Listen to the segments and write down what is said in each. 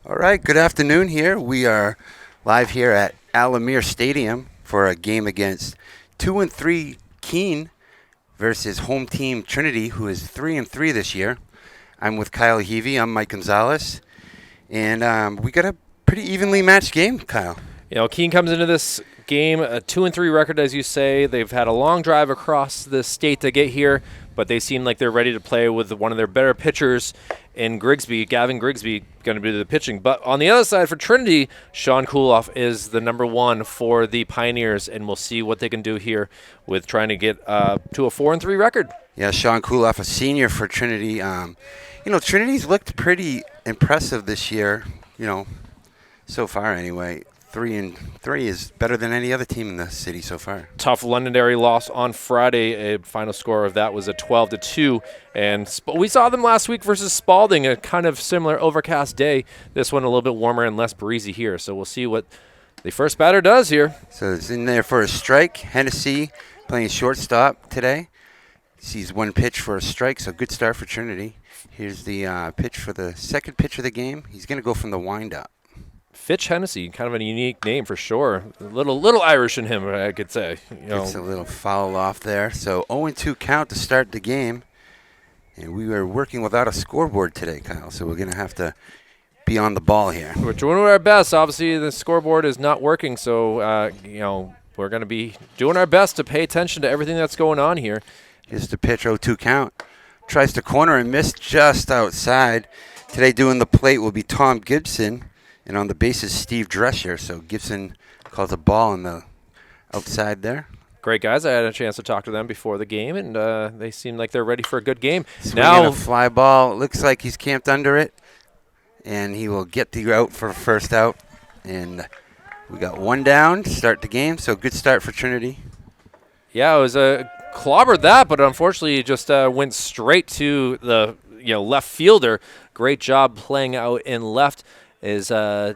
All right, good afternoon here. We are live here at Alamere Stadium for a game against 2 and 3 Keene versus home team Trinity, who is 3 and 3 this year. I'm with Kyle Heavey. I'm Mike Gonzalez. And we got a pretty evenly matched game, Kyle. Keene comes into this game a 2-3 record, as you say. They've had a long drive across the state to get here, but they seem like they're ready to play with one of their better pitchers in Grigsby. Gavin Grigsby going to be the pitching. But on the other side for Trinity, Sean Kuloff is the number one for the Pioneers, and we'll see what they can do here with trying to get to a 4-3 record. Yeah, Sean Kuloff, a senior for Trinity. Trinity's looked pretty impressive this year, so far anyway. 3 and 3 is better than any other team in the city so far. Tough Londonderry loss on Friday. A final score of that was a 12-2. And we saw them last week versus Spalding, a kind of similar overcast day. This one a little bit warmer and less breezy here. So we'll see what the first batter does here. So it's in there for a strike. Hennessy playing shortstop today. Sees one pitch for a strike, so good start for Trinity. Here's the pitch for the second pitch of the game. He's going to go from the windup. Fitch Hennessy, kind of a unique name for sure. A little Irish in him, I could say. It's a little foul off there. So 0-2 count to start the game. And we are working without a scoreboard today, Kyle, so we're going to have to be on the ball here. We're doing our best. Obviously, the scoreboard is not working, so, we're going to be doing our best to pay attention to everything that's going on here. Here's the pitch, 0-2 count. Tries to corner and miss just outside. Today doing the plate will be Tom Gibson. And on the base is Steve Drescher. So Gibson calls a ball on the outside there. Great guys. I had a chance to talk to them before the game, and they seem like they're ready for a good game. Swinging a fly ball. It looks like he's camped under it. And he will get the out for first out. And we got one down to start the game. So good start for Trinity. Yeah, it was clobbered that, but unfortunately it just went straight to the left fielder. Great job playing out in left. Is Ollie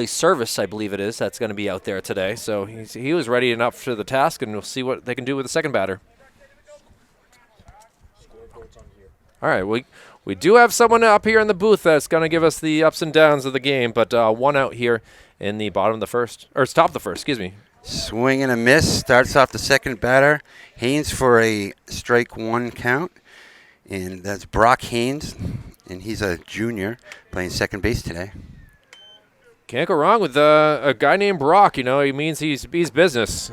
Service, I believe it is, that's going to be out there today. So he was ready enough for the task, and we'll see what they can do with the second batter. All right, we do have someone up here in the booth that's going to give us the ups and downs of the game, but one out here in the bottom of the first, or top of the first, excuse me. Swing and a miss. Starts off the second batter. Haynes for a strike one count, and that's Brock Haynes. And he's a junior playing second base today. Can't go wrong with a guy named Brock. He means he's business.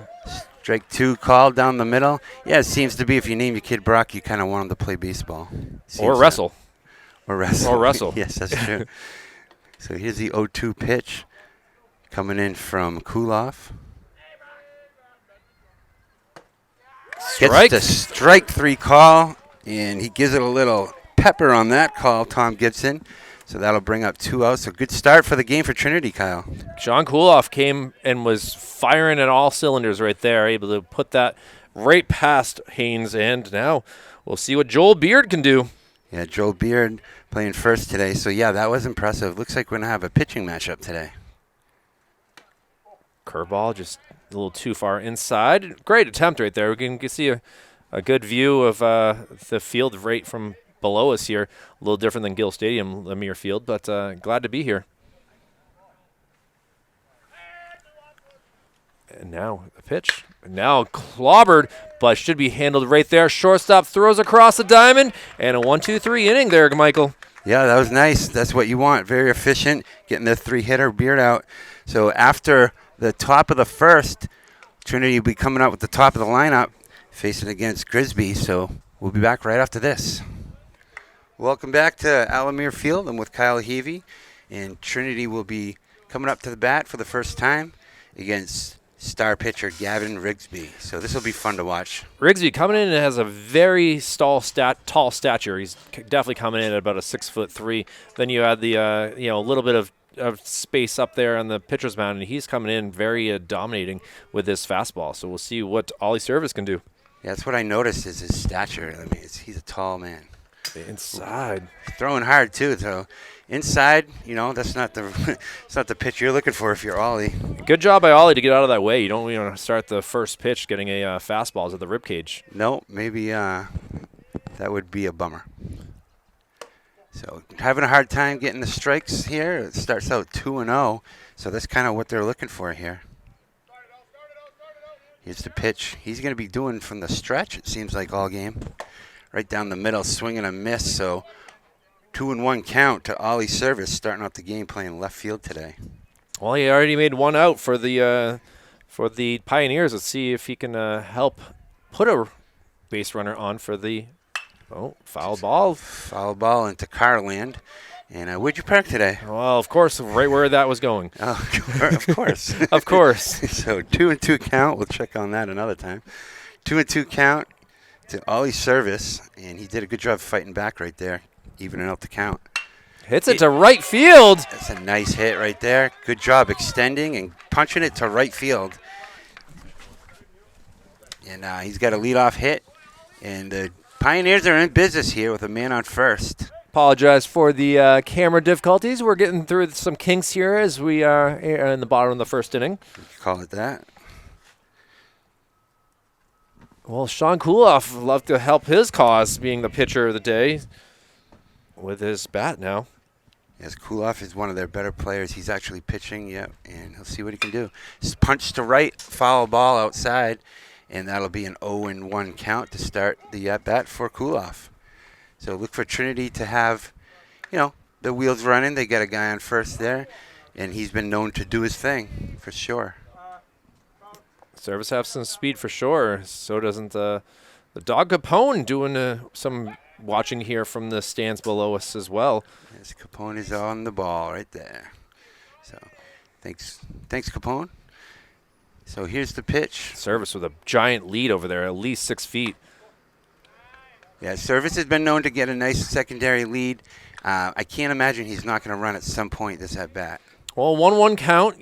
Strike two called down the middle. Yeah, it seems to be if you name your kid Brock, you kind of want him to play baseball. Or wrestle. Or wrestle. Or wrestle. Yes, that's true. So here's the 0-2 pitch coming in from Kuloff. Strike. Gets the strike three call, and he gives it a little pepper on that call, Tom Gibson. So that'll bring up 2 outs. So good start for the game for Trinity, Kyle. Sean Kuloff came and was firing at all cylinders right there, able to put that right past Haynes, and now we'll see what Joel Beard can do. Yeah, Joel Beard playing first today. So, yeah, that was impressive. Looks like we're going to have a pitching matchup today. Curveball just a little too far inside. Great attempt right there. We can see a good view of the field right from below us here. A little different than Gill Stadium, Lemire Field, but glad to be here. And now the pitch. Now clobbered, but should be handled right there. Shortstop throws across the diamond, and a 1-2-3 inning there, Michael. Yeah, that was nice. That's what you want. Very efficient, getting the three-hitter Beard out. So after the top of the first, Trinity will be coming out with the top of the lineup, facing against Grigsby. So we'll be back right after this. Welcome back to Alamere Field. I'm with Kyle Heavey, and Trinity will be coming up to the bat for the first time against star pitcher Gavin Rigsby. So this will be fun to watch. Rigsby coming in and has a very tall stature. He's definitely coming in at about a 6'3". Then you add the a little bit of space up there on the pitcher's mound, and he's coming in very dominating with this fastball. So we'll see what Ollie Service can do. Yeah, that's what I noticed is his stature. I mean, he's a tall man. Inside. Throwing hard, too. So inside, that's not the pitch you're looking for if you're Ollie. Good job by Ollie to get out of that way. You don't want to start the first pitch getting a fastballs at the ribcage. No, maybe that would be a bummer. So having a hard time getting the strikes here. It starts out 2-0, so that's kind of what they're looking for here. Here's the pitch. He's going to be doing from the stretch, it seems like, all game. Right down the middle, swing and a miss. So 2-1 count to Ollie Service, starting off the game playing left field today. Well, he already made one out for the Pioneers. Let's see if he can help put a base runner on for the foul ball. Foul ball into Carland. And where'd you park today? Well, of course, right where that was going. Oh, of course. Of course. So 2-2 count. We'll check on that another time. 2-2 count to Ollie Service, and he did a good job fighting back right there, evening out the count. Hits it to right field. That's a nice hit right there. Good job extending and punching it to right field. And he's got a leadoff hit, and the Pioneers are in business here with a man on first. Apologize for the camera difficulties. We're getting through some kinks here as we are in the bottom of the first inning. You could call it that. Well, Sean Kuloff would love to help his cause, being the pitcher of the day, with his bat now. Yes, Kuloff is one of their better players. He's actually pitching, and he'll see what he can do. Punch to right, foul ball outside, and that'll be an 0-1 count to start the at-bat for Kuloff. So look for Trinity to have, the wheels running. They got a guy on first there, and he's been known to do his thing for sure. Service have some speed for sure. So doesn't the dog Capone doing some watching here from the stands below us as well. Yes, Capone is on the ball right there. So thanks Capone. So here's the pitch. Service with a giant lead over there, at least 6 feet. Yeah, Service has been known to get a nice secondary lead. I can't imagine he's not going to run at some point this at bat. Well, 1-1 count.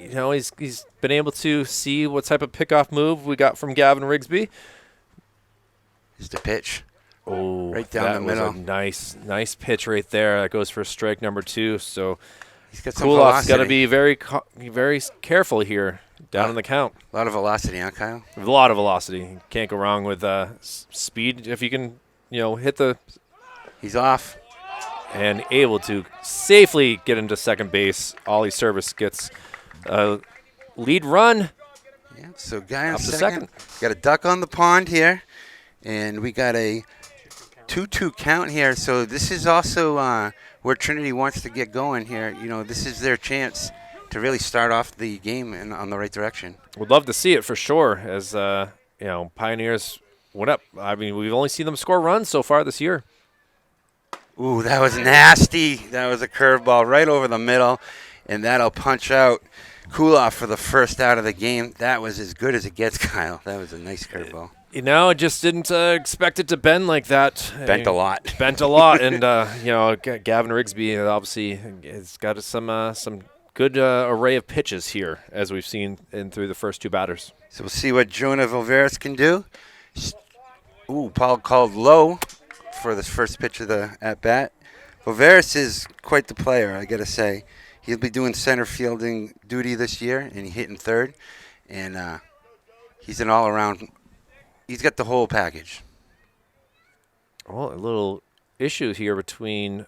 He's been able to see what type of pickoff move we got from Gavin Rigsby. Here's the pitch. Oh, right down the middle. Was a nice pitch right there. That goes for strike number 2. So he's got some Kuloff's velocity. got to be very careful here down in the count. A lot of velocity, huh, Kyle? A lot of velocity. Can't go wrong with speed if you can, hit the. He's off. And able to safely get into second base. Ollie Service gets a lead run. Yeah, so guy on Up to second. Got a duck on the pond here. And we got a 2-2 count here. So this is also where Trinity wants to get going here. This is their chance to really start off the game on the right direction. Would love to see it for sure as, Pioneers went up. I mean, we've only seen them score runs so far this year. Ooh, that was nasty. That was a curveball right over the middle, and that'll punch out Kuloff for the first out of the game. That was as good as it gets, Kyle. That was a nice curveball. I just didn't expect it to bend like that. Bent a lot. Bent a lot, and Gavin Rigsby obviously has got some good array of pitches here, as we've seen through the first 2 batters. So we'll see what Jonah Vilveras can do. Ooh, Paul called low for this first pitch of the at-bat. Vilveras is quite the player, I got to say. He'll be doing center fielding duty this year, and he's hitting third. And he's an all-around. He's got the whole package. Well, a little issue here between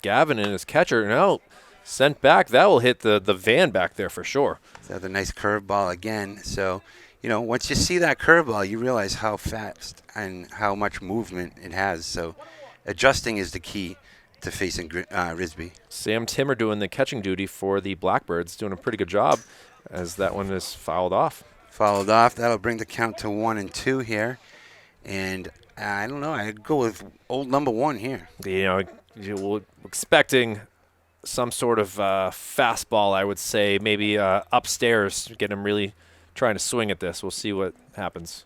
Gavin and his catcher. Now sent back. That will hit the van back there for sure. Another nice curveball again. So, once you see that curveball, you realize how fast and how much movement it has. So adjusting is the key to facing Rigsby. Sam Timmer doing the catching duty for the Blackbirds, doing a pretty good job as that one is fouled off. Fouled off. That'll bring the count to 1-2 here. And I don't know. I'd go with old number 1 here. You're expecting some sort of fastball, I would say, maybe upstairs, get him really trying to swing at this. We'll see what happens.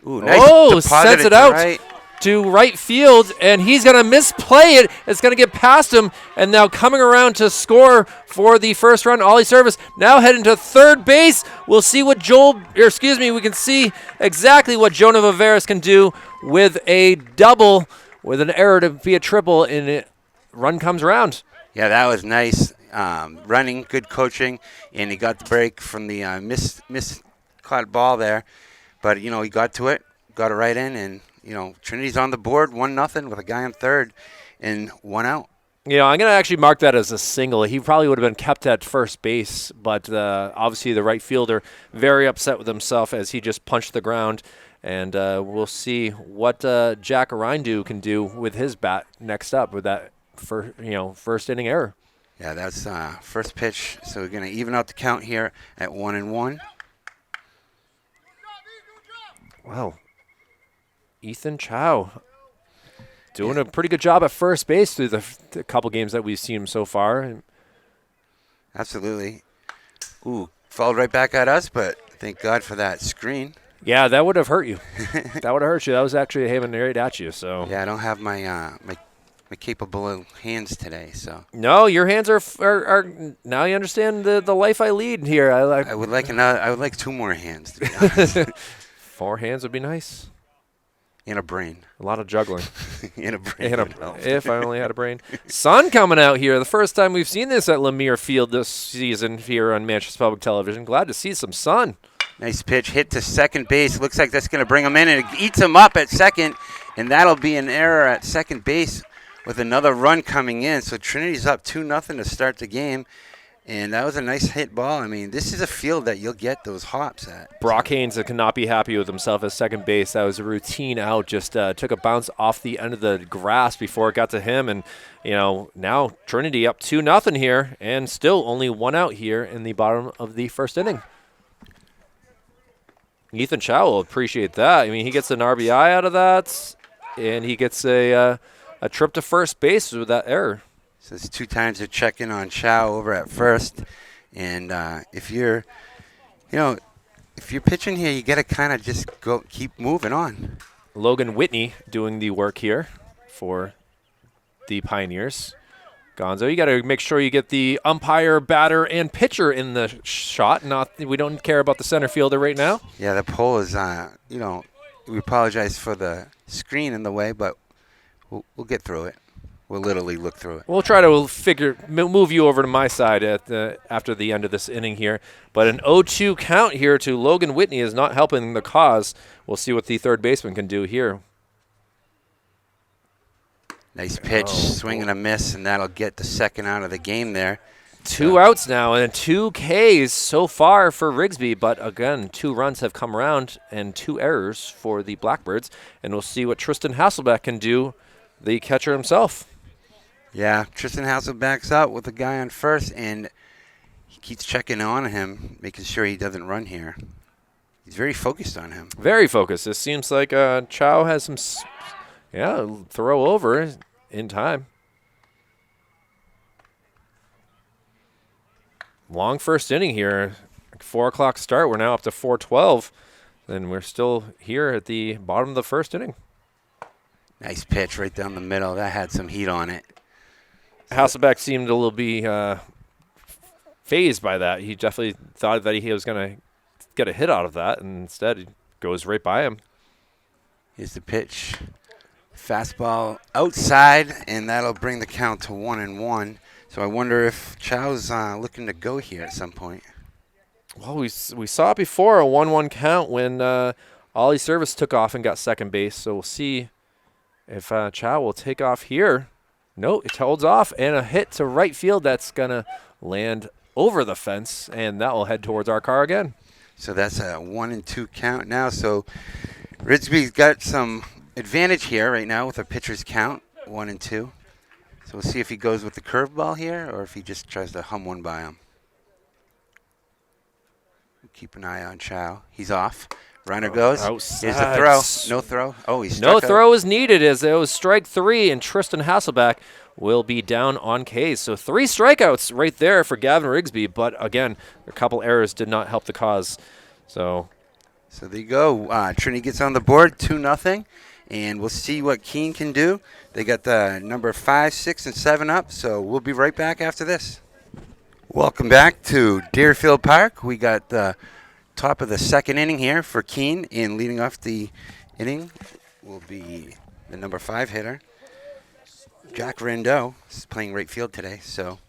Ooh, nice. Sends it out to right field, and he's going to misplay it. It's going to get past him, and now coming around to score for the first run, Ollie Service now heading to third base. We'll see what we can see exactly what Jonah Viveras can do with a double, with an error to be a triple, and it run comes around. Yeah, that was nice. Running, good coaching, and he got the break from the caught ball there. But, he got to it, got it right in, and, Trinity's on the board, 1-0 with a guy on third and 1 out. I'm going to actually mark that as a single. He probably would have been kept at first base, but obviously the right fielder very upset with himself as he just punched the ground. And we'll see what Jack Arindu can do with his bat next up with that first inning error. Yeah, that's first pitch. So we're going to even out the count here at 1-1. Wow. Ethan Chow doing a pretty good job at first base through the couple games that we've seen him so far. Absolutely. Ooh, fouled right back at us, but thank God for that screen. Yeah, that would have hurt you. That would have hurt you. That was actually having right at you. So yeah, I don't have my my capable hands today. So no, your hands are now you understand the life I lead here. I would like 2 more hands, to be honest. 4 hands would be nice. And a brain. A lot of juggling. And a brain. If I only had a brain. Sun coming out here. The first time we've seen this at Lemire Field this season here on Manchester Public Television. Glad to see some sun. Nice pitch. Hit to second base. Looks like that's going to bring him in, and it eats him up at second. And that'll be an error at second base with another run coming in. So Trinity's up 2-0 to start the game. And that was a nice hit ball. I mean, this is a field that you'll get those hops at. Brock Haynes cannot be happy with himself at second base. That was a routine out. Just took a bounce off the end of the grass before it got to him. And, now Trinity up 2-0 here and still only 1 out here in the bottom of the first inning. Ethan Chow will appreciate that. I mean, he gets an RBI out of that, and he gets a trip to first base with that error. So it's 2 times they're checking on Chow over at first. And if you're pitching here, you got to kind of just keep moving on. Logan Whitney doing the work here for the Pioneers. Gonzo, you got to make sure you get the umpire, batter, and pitcher in the shot. We don't care about the center fielder right now. Yeah, the pole is, we apologize for the screen in the way, but we'll get through it. We'll literally look through it. We'll try to move you over to my side after the end of this inning here. But an 0-2 count here to Logan Whitney is not helping the cause. We'll see what the third baseman can do here. Nice pitch, swing and a miss, and that'll get the second out of the game there. 2 outs now and 2 Ks so far for Rigsby. But again, 2 runs have come around and 2 errors for the Blackbirds. And we'll see what Tristan Hasselbeck can do, the catcher himself. Yeah, Tristan Hasselbeck's out with the guy on first, and he keeps checking on him, making sure he doesn't run here. He's very focused on him. Very focused. It seems like Chow has some, throw over in time. Long first inning here. 4 o'clock start. We're now up to 4:12, and we're still here at the bottom of the first inning. Nice pitch right down the middle. That had some heat on it. Hasselbeck seemed a little be phased by that. He definitely thought that he was going to get a hit out of that, and instead it goes right by him. Here's the pitch. Fastball outside, and that'll bring the count to 1-1. So I wonder if Chow's looking to go here at some point. Well, we saw it before, a 1-1 count when Ollie Service took off and got second base. So we'll see if Chow will take off here. No, it holds off, and a hit to right field that's going to land over the fence, and that will head towards our car again. So that's a 1-2 count now. So Rigsby's got some advantage here right now with a pitcher's count, 1-2. So we'll see if he goes with the curveball here or if he just tries to hum one by him. Keep an eye on Chow. He's off. Runner goes. Outside. Here's the throw. No throw. Oh, he's no throw is needed as it was strike 3, and Tristan Hasselbeck will be down on Ks. So 3 strikeouts right there for Gavin Rigsby, but again, a couple errors did not help the cause. So there you go. Trinity gets on the board, 2-0, and we'll see what Keene can do. They got the number 5, 6, and 7 up, so we'll be right back after this. Welcome back to Deerfield Park. We got the top of the second inning here for Keene, and leading off the inning will be the number 5 hitter. Jack Rindeau is playing right field today, so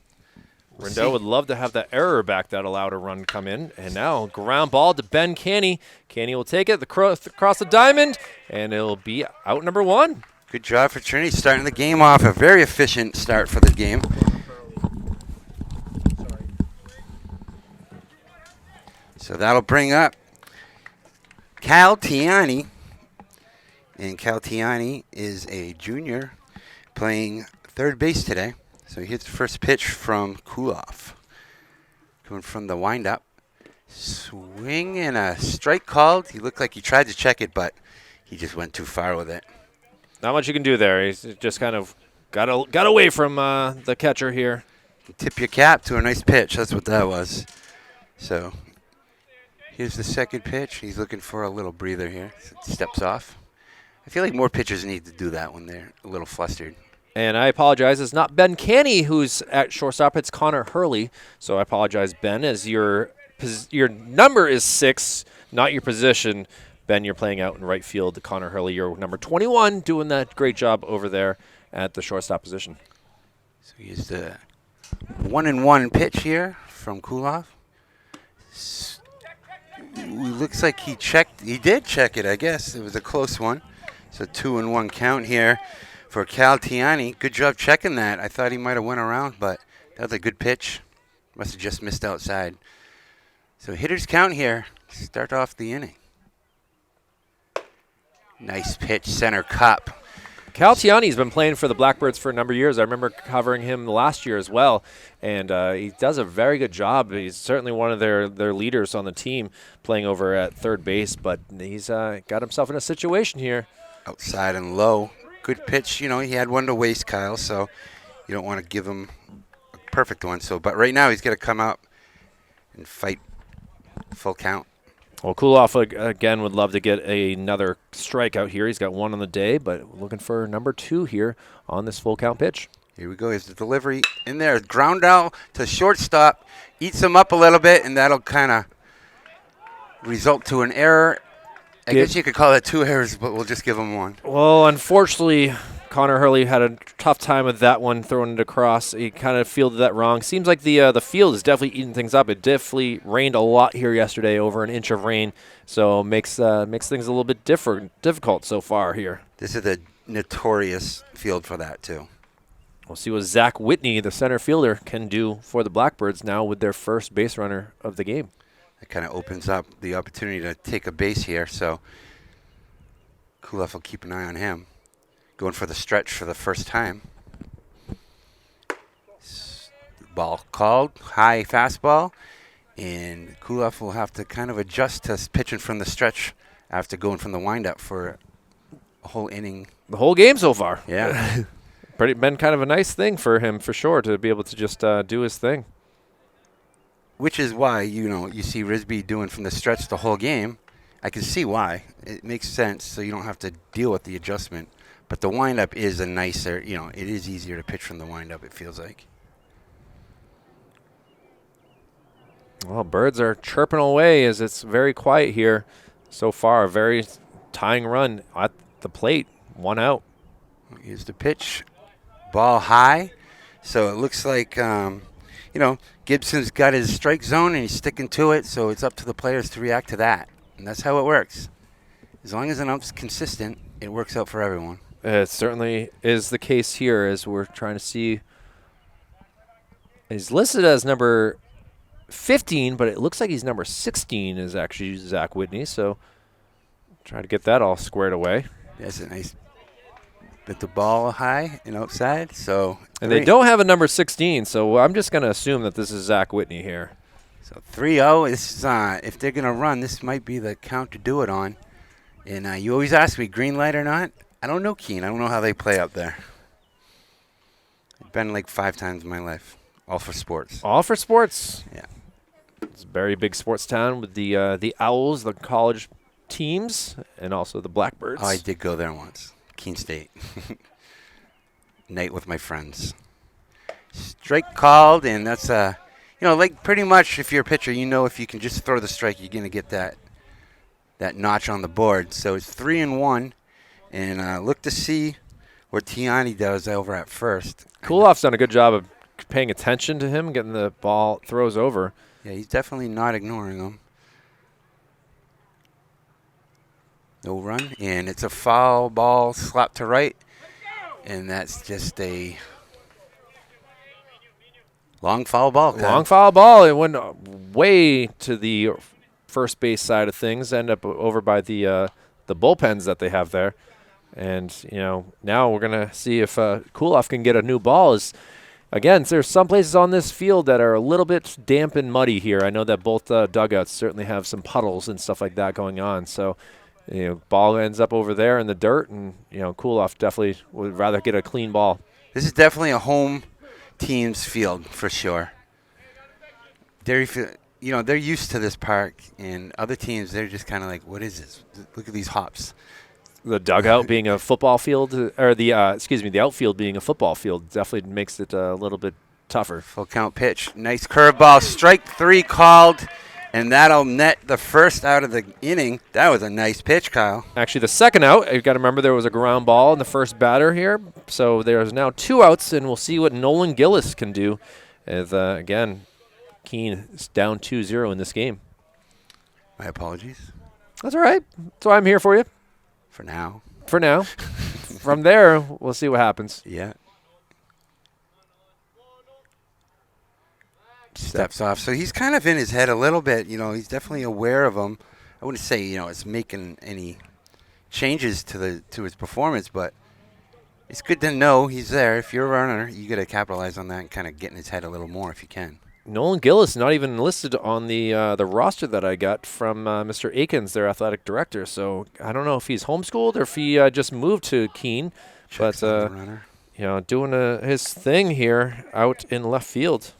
Rindeau would love to have that error back that allowed a run come in. And now ground ball to Ben Canny. Canny will take it across the diamond, and it'll be out number 1. Good job for Trinity starting the game off. A very efficient start for the game. So that'll bring up Cal Tiani. And Cal Tiani is a junior playing third base today. So he hits the first pitch from Kuloff. Coming from the windup. Swing and a strike called. He looked like he tried to check it, but he just went too far with it. Not much you can do there. He's just kind of got away from the catcher here. Tip your cap to a nice pitch. That's what that was. So here's the second pitch. He's looking for a little breather here. Steps off. I feel like more pitchers need to do that when they're a little flustered. And I apologize. It's not Ben Canny who's at shortstop. It's Connor Hurley. So I apologize, Ben, as your number is 6, not your position. Ben, you're playing out in right field. Connor Hurley, you're number 21, doing that great job over there at the shortstop position. So here's the 1-1 pitch here from Kuloff. Looks like he checked. He did check it, I guess. It was a close one. So 2-1 count here for Cal Tiani. Good job checking that. I thought he might have went around, but that was a good pitch. Must have just missed outside. So hitters count here. Start off the inning. Nice pitch, center cup. Cal Tiani's been playing for the Blackbirds for a number of years. I remember covering him last year as well, and he does a very good job. He's certainly one of their leaders on the team playing over at third base, but he's got himself in a situation here. Outside and low. Good pitch. You know, he had one to waste, Kyle, so you don't want to give him a perfect one. But right now he's got to come out and fight full count. Well, Kuloff, again, would love to get another strikeout here. He's got one on the day, but looking for number 2 here on this full count pitch. Here we go. Here's the delivery in there. Ground out to shortstop. Eats him up a little bit, and that'll kind of result to an error. I guess you could call it 2 errors, but we'll just give him 1. Well, unfortunately, Connor Hurley had a tough time with that one, throwing it across. He kind of fielded that wrong. Seems like the field is definitely eating things up. It definitely rained a lot here yesterday, over an inch of rain, so makes things a little bit difficult so far here. This is the notorious field for that, too. We'll see what Zach Whitney, the center fielder, can do for the Blackbirds now with their first base runner of the game. It kind of opens up the opportunity to take a base here, so Kuloff will keep an eye on him. Going for the stretch for the first time. Ball called, high fastball, and Kuloff will have to kind of adjust to pitching from the stretch after going from the windup for a whole inning. The whole game so far. Yeah. Been kind of a nice thing for him, for sure, to be able to just do his thing. Which is why, you see Risby doing from the stretch the whole game. I can see why. It makes sense, so you don't have to deal with the adjustment. But the windup is a nicer, it is easier to pitch from the windup, it feels like. Well, birds are chirping away as it's very quiet here so far. A very tying run at the plate. 1 out. Here's the pitch. Ball high. So it looks like, Gibson's got his strike zone and he's sticking to it, so it's up to the players to react to that. And that's how it works. As long as an ump's consistent, it works out for everyone. It certainly is the case here, as we're trying to see. He's listed as number 15, but it looks like he's number 16 is actually Zach Whitney, so try to get that all squared away. That's a nice bit the ball high and outside. And they don't have a number 16, so I'm just going to assume that this is Zach Whitney here. So 3-0. This is, if they're going to run, this might be the count to do it on. And you always ask me, green light or not? I don't know Keene. I don't know how they play up there. I've been like 5 times in my life. All for sports. All for sports. Yeah. It's a very big sports town with the Owls, the college teams, and also the Blackbirds. Oh, I did go there once. Keene State. Night with my friends. Strike called, and that's like pretty much if you're a pitcher, if you can just throw the strike, you're going to get that notch on the board. So it's 3-1, and look to see what Tiani does over at first. Kuloff's done a good job of paying attention to him, getting the ball throws over. Yeah, he's definitely not ignoring him. No run, and it's a foul ball slapped to right. And that's just a long foul ball. Long foul ball. It went way to the first base side of things. End up over by the bullpens that they have there. And, now we're going to see if Kuloff can get a new ball. Again, there's some places on this field that are a little bit damp and muddy here. I know that both dugouts certainly have some puddles and stuff like that going on. So, ball ends up over there in the dirt, and, Kuloff definitely would rather get a clean ball. This is definitely a home team's field for sure. They're used to this park, and other teams, they're just kind of like, what is this? Look at these hops. The dugout being a football field, or the outfield being a football field, definitely makes it a little bit tougher. Full count pitch. Nice curveball. Strike 3 called, and that'll net the first out of the inning. That was a nice pitch, Kyle. Actually, the second out, you've got to remember there was a ground ball in the first batter here. So there's now 2 outs, and we'll see what Nolan Gillis can do. As, again, Keene is down 2-0 in this game. My apologies. That's all right. That's why I'm here for you. For now. For now. From there, we'll see what happens. Yeah. Steps off. So he's kind of in his head a little bit. He's definitely aware of them. I wouldn't say, it's making any changes to his performance, but it's good to know he's there. If you're a runner, you got to capitalize on that and kind of get in his head a little more if you can. Nolan Gillis not even listed on the roster that I got from Mr. Akins, their athletic director. So I don't know if he's homeschooled or if he just moved to Keene. Checks on the runner. Doing his thing here out in left field.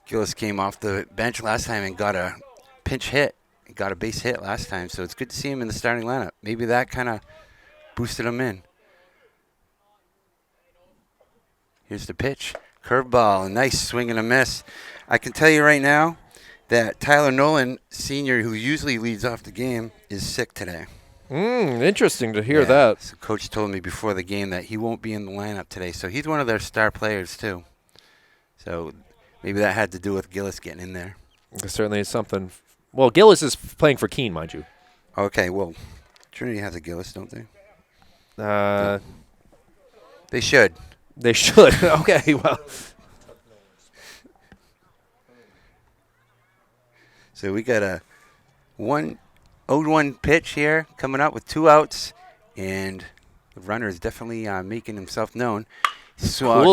Gillis came off the bench last time and got a pinch hit. He got a base hit last time, so it's good to see him in the starting lineup. Maybe that kind of boosted him in. Here's the pitch. Curveball, a nice swing and a miss. I can tell you right now that Tyler Nolan, Sr., who usually leads off the game, is sick today. Interesting to hear that. So Coach told me before the game that he won't be in the lineup today, so he's one of their star players too. So maybe that had to do with Gillis getting in there. It certainly is something. Well, Gillis is playing for Keene, mind you. Okay, well, Trinity has a Gillis, don't they? They should. They should. Okay, well. So we got a 1-0-1 pitch here coming up with 2 outs, and the runner is definitely making himself known. So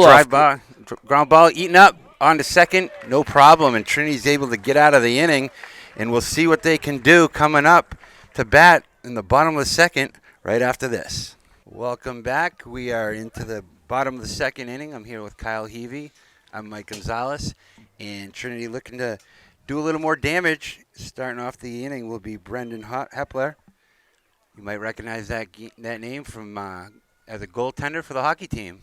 ground ball eaten up on to second, no problem, and Trinity's able to get out of the inning, and we'll see what they can do coming up to bat in the bottom of the second right after this. Welcome back. We are into the bottom of the second inning. I'm here with Kyle Heavey. I'm Mike Gonzalez, and Trinity looking to do a little more damage. Starting off the inning will be Brendan Hepler. You might recognize that name from as a goaltender for the hockey team.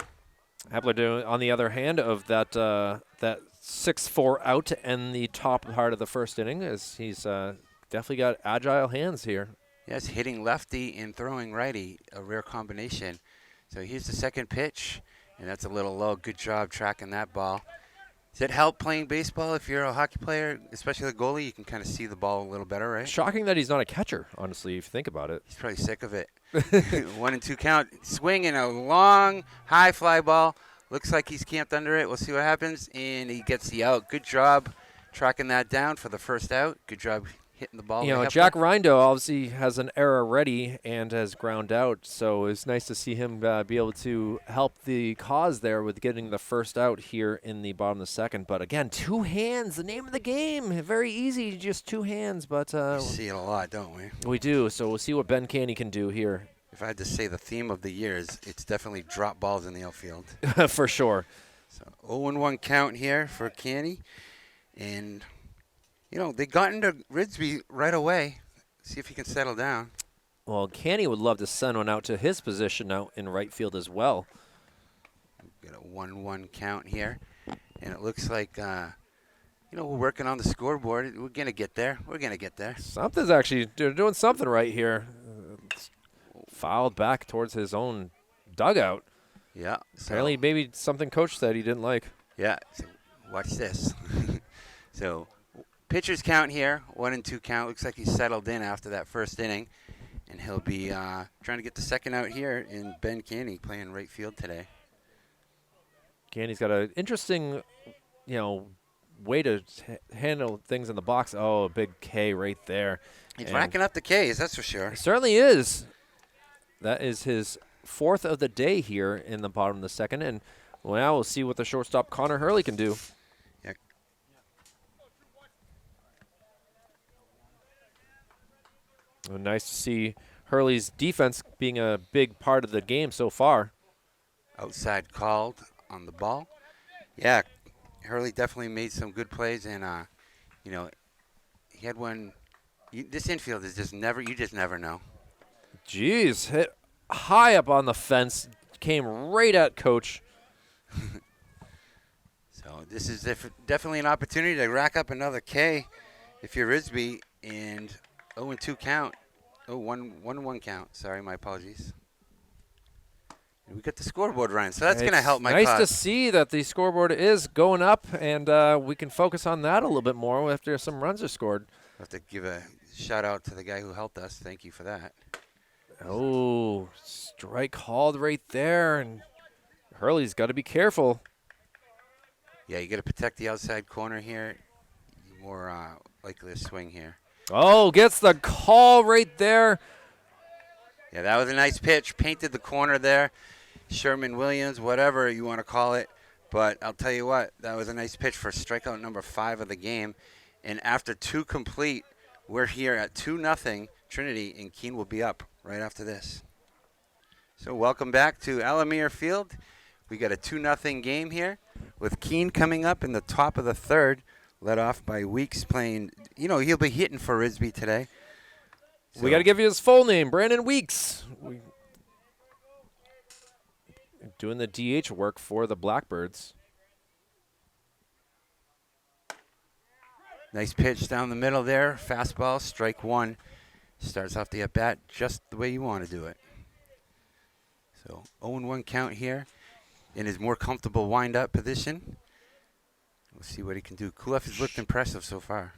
Hepler doing on the other hand of that 6-4 out to end the top part of the first inning, as he's definitely got agile hands here. Yes, hitting lefty and throwing righty, a rare combination. So here's the second pitch, and that's a little low. Good job tracking that ball. Does it help playing baseball if you're a hockey player, especially the goalie? You can kind of see the ball a little better, right? Shocking that he's not a catcher, honestly, if you think about it. He's probably sick of it. 1-2 count. Swing and a long, high fly ball. Looks like he's camped under it. We'll see what happens, and he gets the out. Good job tracking that down for the first out. Good job hitting the ball. Jack Rindo obviously has an error ready and has ground out, so it's nice to see him be able to help the cause there with getting the first out here in the bottom of the second. But again, 2 hands, the name of the game. Very easy, just 2 hands. But we see it a lot, don't we? We do, so we'll see what Ben Caney can do here. If I had to say the theme of the year is it's definitely drop balls in the outfield. For sure. So 0-1 count here for Caney, and they got into Ridsby right away. See if he can settle down. Well, Caney would love to send one out to his position out in right field as well. Got a 1-1 count here. And it looks like, we're working on the scoreboard. We're going to get there. Something's actually they're doing something right here. Fouled back towards his own dugout. Yeah. Apparently maybe something coach said he didn't like. Yeah. So watch this. So pitchers count here, 1-2 count. Looks like he settled in after that first inning. And he'll be trying to get the second out here in Ben Keene playing right field today. Candy's got an interesting, way to handle things in the box. Oh, a big K right there. He's racking up the Ks, that's for sure. He certainly is. That is his fourth of the day here in the bottom of the second. And now we'll see what the shortstop Connor Hurley can do. Yeah. Well, nice to see Hurley's defense being a big part of the game so far. Outside called on the ball. Yeah, Hurley definitely made some good plays, and he had one. This infield is you just never know. Jeez, hit high up on the fence, came right at coach. So this is definitely an opportunity to rack up another K if you're Risby, and 0-2 count. Oh, 1-1 count. Sorry, my apologies. And we got the scoreboard running, so that's going to help my cause. Nice to see that the scoreboard is going up, and we can focus on that a little bit more after some runs are scored. I have to give a shout-out to the guy who helped us. Thank you for that. Oh, strike called right there, and Hurley's got to be careful. Yeah, you got to protect the outside corner here. More likely to swing here. Oh, gets the call right there. Yeah, that was a nice pitch. Painted the corner there. Sherman Williams, whatever you want to call it. But I'll tell you what, that was a nice pitch for strikeout number 5 of the game. And after 2 complete, we're here at 2-0 Trinity, and Keene will be up right after this. So welcome back to Alamere Field. We got a 2-0 game here with Keene coming up in the top of the third, led off by Weeks playing. He'll be hitting for Risby today. So we got to give you his full name, Brandon Weeks. Doing the DH work for the Blackbirds. Nice pitch down the middle there. Fastball, strike 1. Starts off the at-bat just the way you want to do it. So 0-1 count here in his more comfortable wind-up position. We'll see what he can do. Kulef has looked impressive so far.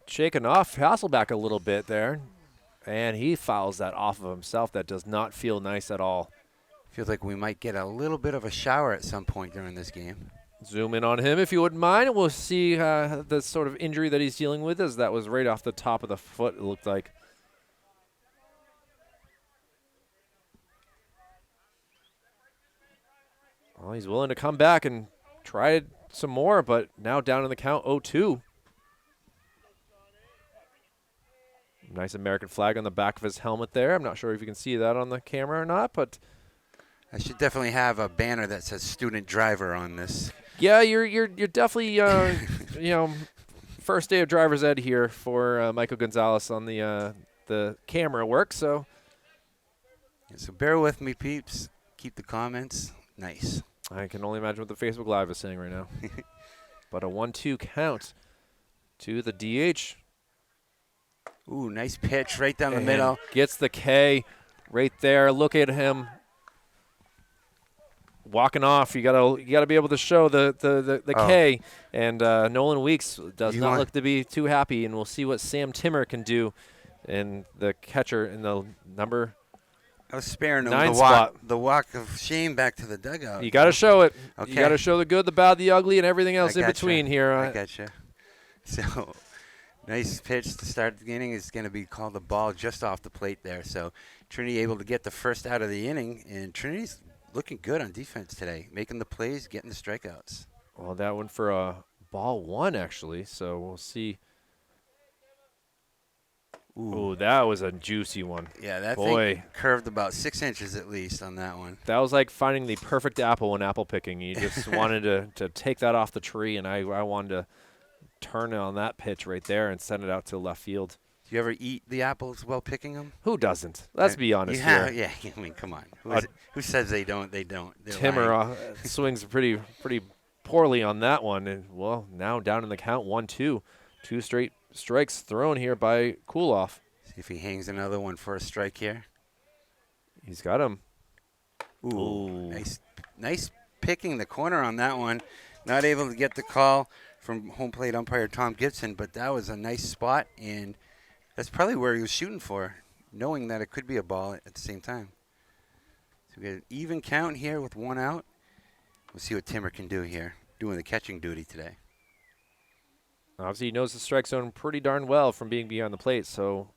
Shaking off Hasselback a little bit there, and he fouls that off of himself. That does not feel nice at all. Feels like we might get a little bit of a shower at some point during this game. Zoom in on him if you wouldn't mind. We'll see the sort of injury that he's dealing with, as that was right off the top of the foot, it looked like. Well, he's willing to come back and try some more, but now down in the count 0-2. Nice American flag on the back of his helmet there. I'm not sure if you can see that on the camera or not, but I should definitely have a banner that says student driver on this. Yeah, you're definitely first day of driver's ed here for Michael Gonzalez on the camera work. So bear with me, peeps. Keep the comments nice. I can only imagine what the Facebook Live is saying right now. But a 1-2 count to the DH. Ooh, nice pitch right down the middle. Gets the K right there. Look at him walking off. You gotta be able to show the K. And Nolan Weeks does not look to be too happy. And we'll see what Sam Timmer can do in the catcher in the number. I was sparing him the walk of shame back to the dugout. You got to show it. Okay. You got to show the good, the bad, the ugly, and everything else in between here. I gotcha. So, nice pitch to start the inning is going to be called the ball just off the plate there. So, Trinity able to get the first out of the inning, and Trinity's looking good on defense today, making the plays, getting the strikeouts. Well, that one for a ball 1, actually, so we'll see. Ooh, that was a juicy one. Yeah, that thing curved about 6 inches at least on that one. That was like finding the perfect apple when apple picking. You just wanted to take that off the tree, and I wanted to turn on that pitch right there and send it out to left field. Do you ever eat the apples while picking them? Who doesn't? Let's be honest here. Yeah, I mean, come on. Who says they don't? They don't. Timmer swings pretty poorly on that one. And, well, now down in the count 1-2. 2 straight strikes thrown here by Kuloff. See if he hangs another one for a strike here. He's got him. Ooh. Nice picking the corner on that one. Not able to get the call from home plate umpire Tom Gibson, but that was a nice spot, and that's probably where he was shooting for. knowing that it could be a ball at the same time. So we got an even count here with 1 out. We'll see what Timmer can do here, doing the catching duty today. Obviously, he knows the strike zone pretty darn well from being behind the plate. So,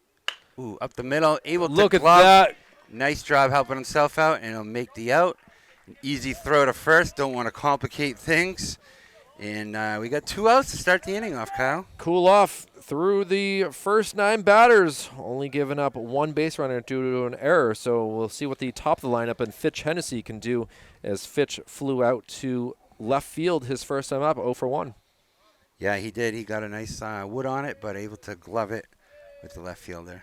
Ooh, up the middle, able to look at glove. that. Nice job helping himself out, and he'll make the out. An easy throw to first. Don't want to complicate things. And we got 2 outs to start the inning off, Kyle. Cool off through the first 9 batters, only giving up 1 base runner due to an error. So we'll see what the top of the lineup and Fitch Hennessy can do, as Fitch flew out to left field his first time up, 0 for 1. Yeah, he did. He got a nice wood on it, but able to glove it with the left fielder.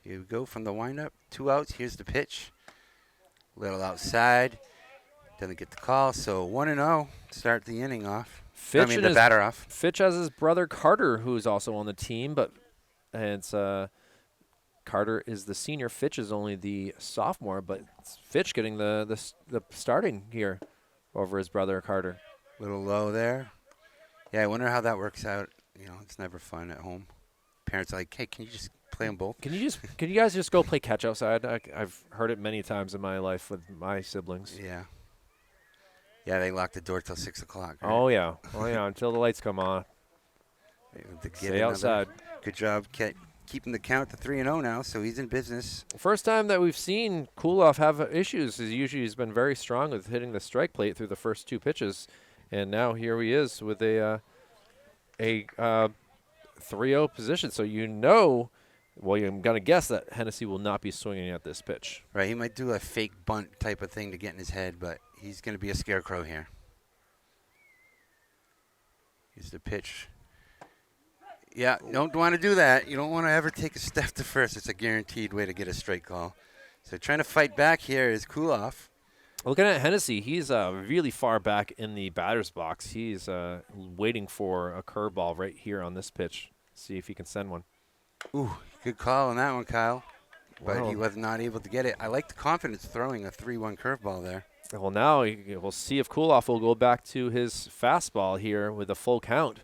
Here we go from the windup. 2 outs. Here's the pitch. Little outside. Doesn't get the call. So 1-0. Start the inning off. The batter off. Fitch has his brother Carter, who's also on the team, but it's Carter is the senior. Fitch is only the sophomore, but it's Fitch getting the starting here over his brother Carter. Little low there. Yeah, I wonder how that works out. It's never fun at home. Parents are like, hey, can you just play them both? Can you guys just go play catch outside? I've heard it many times in my life with my siblings. Yeah. Yeah, they lock the door till 6 o'clock. Right? Oh yeah, until the lights come on. Stay outside. Good job keeping the count to 3-0 now, so he's in business. First time that we've seen Kuloff have issues. He's been very strong with hitting the strike plate through the first 2 pitches, and now here he is with a 3-0 position. So I'm gonna guess that Hennessy will not be swinging at this pitch. Right, he might do a fake bunt type of thing to get in his head, but he's gonna be a scarecrow here. Here's the pitch. Yeah, don't want to do that. You don't want to ever take a step to first. It's a guaranteed way to get a straight call. So trying to fight back here is Kuloff. Looking at Hennessy, he's really far back in the batter's box. He's waiting for a curveball right here on this pitch. See if he can send one. Ooh, good call on that one, Kyle. But Wow. he was not able to get it. I like the confidence throwing a 3-1 curveball there. Well, now we'll see if Kuloff will go back to his fastball here with a full count.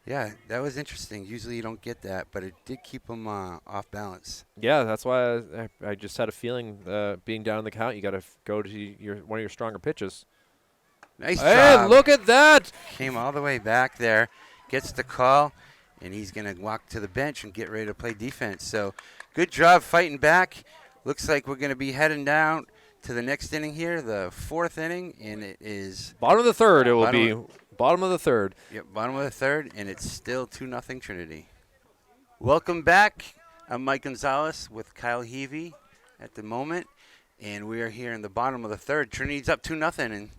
Yeah, that was interesting. Usually you don't get that, but it did keep him off balance. Yeah, that's why I just had a feeling being down in the count, you got to go to one of your stronger pitches. Nice Hey, job. look at that! Came all the way back there, gets the call, and he's going to walk to the bench and get ready to play defense. So good job fighting back. Looks like we're going to be heading down to the next inning here, the 4th inning, and it is Bottom of the third it will be. Bottom of the third. Yep, bottom of the third, and it's still 2-0 Trinity. Welcome back. I'm Mike Gonzalez with Kyle Heavey at the moment, and we are here in the bottom of the third. Trinity's up 2-0, and,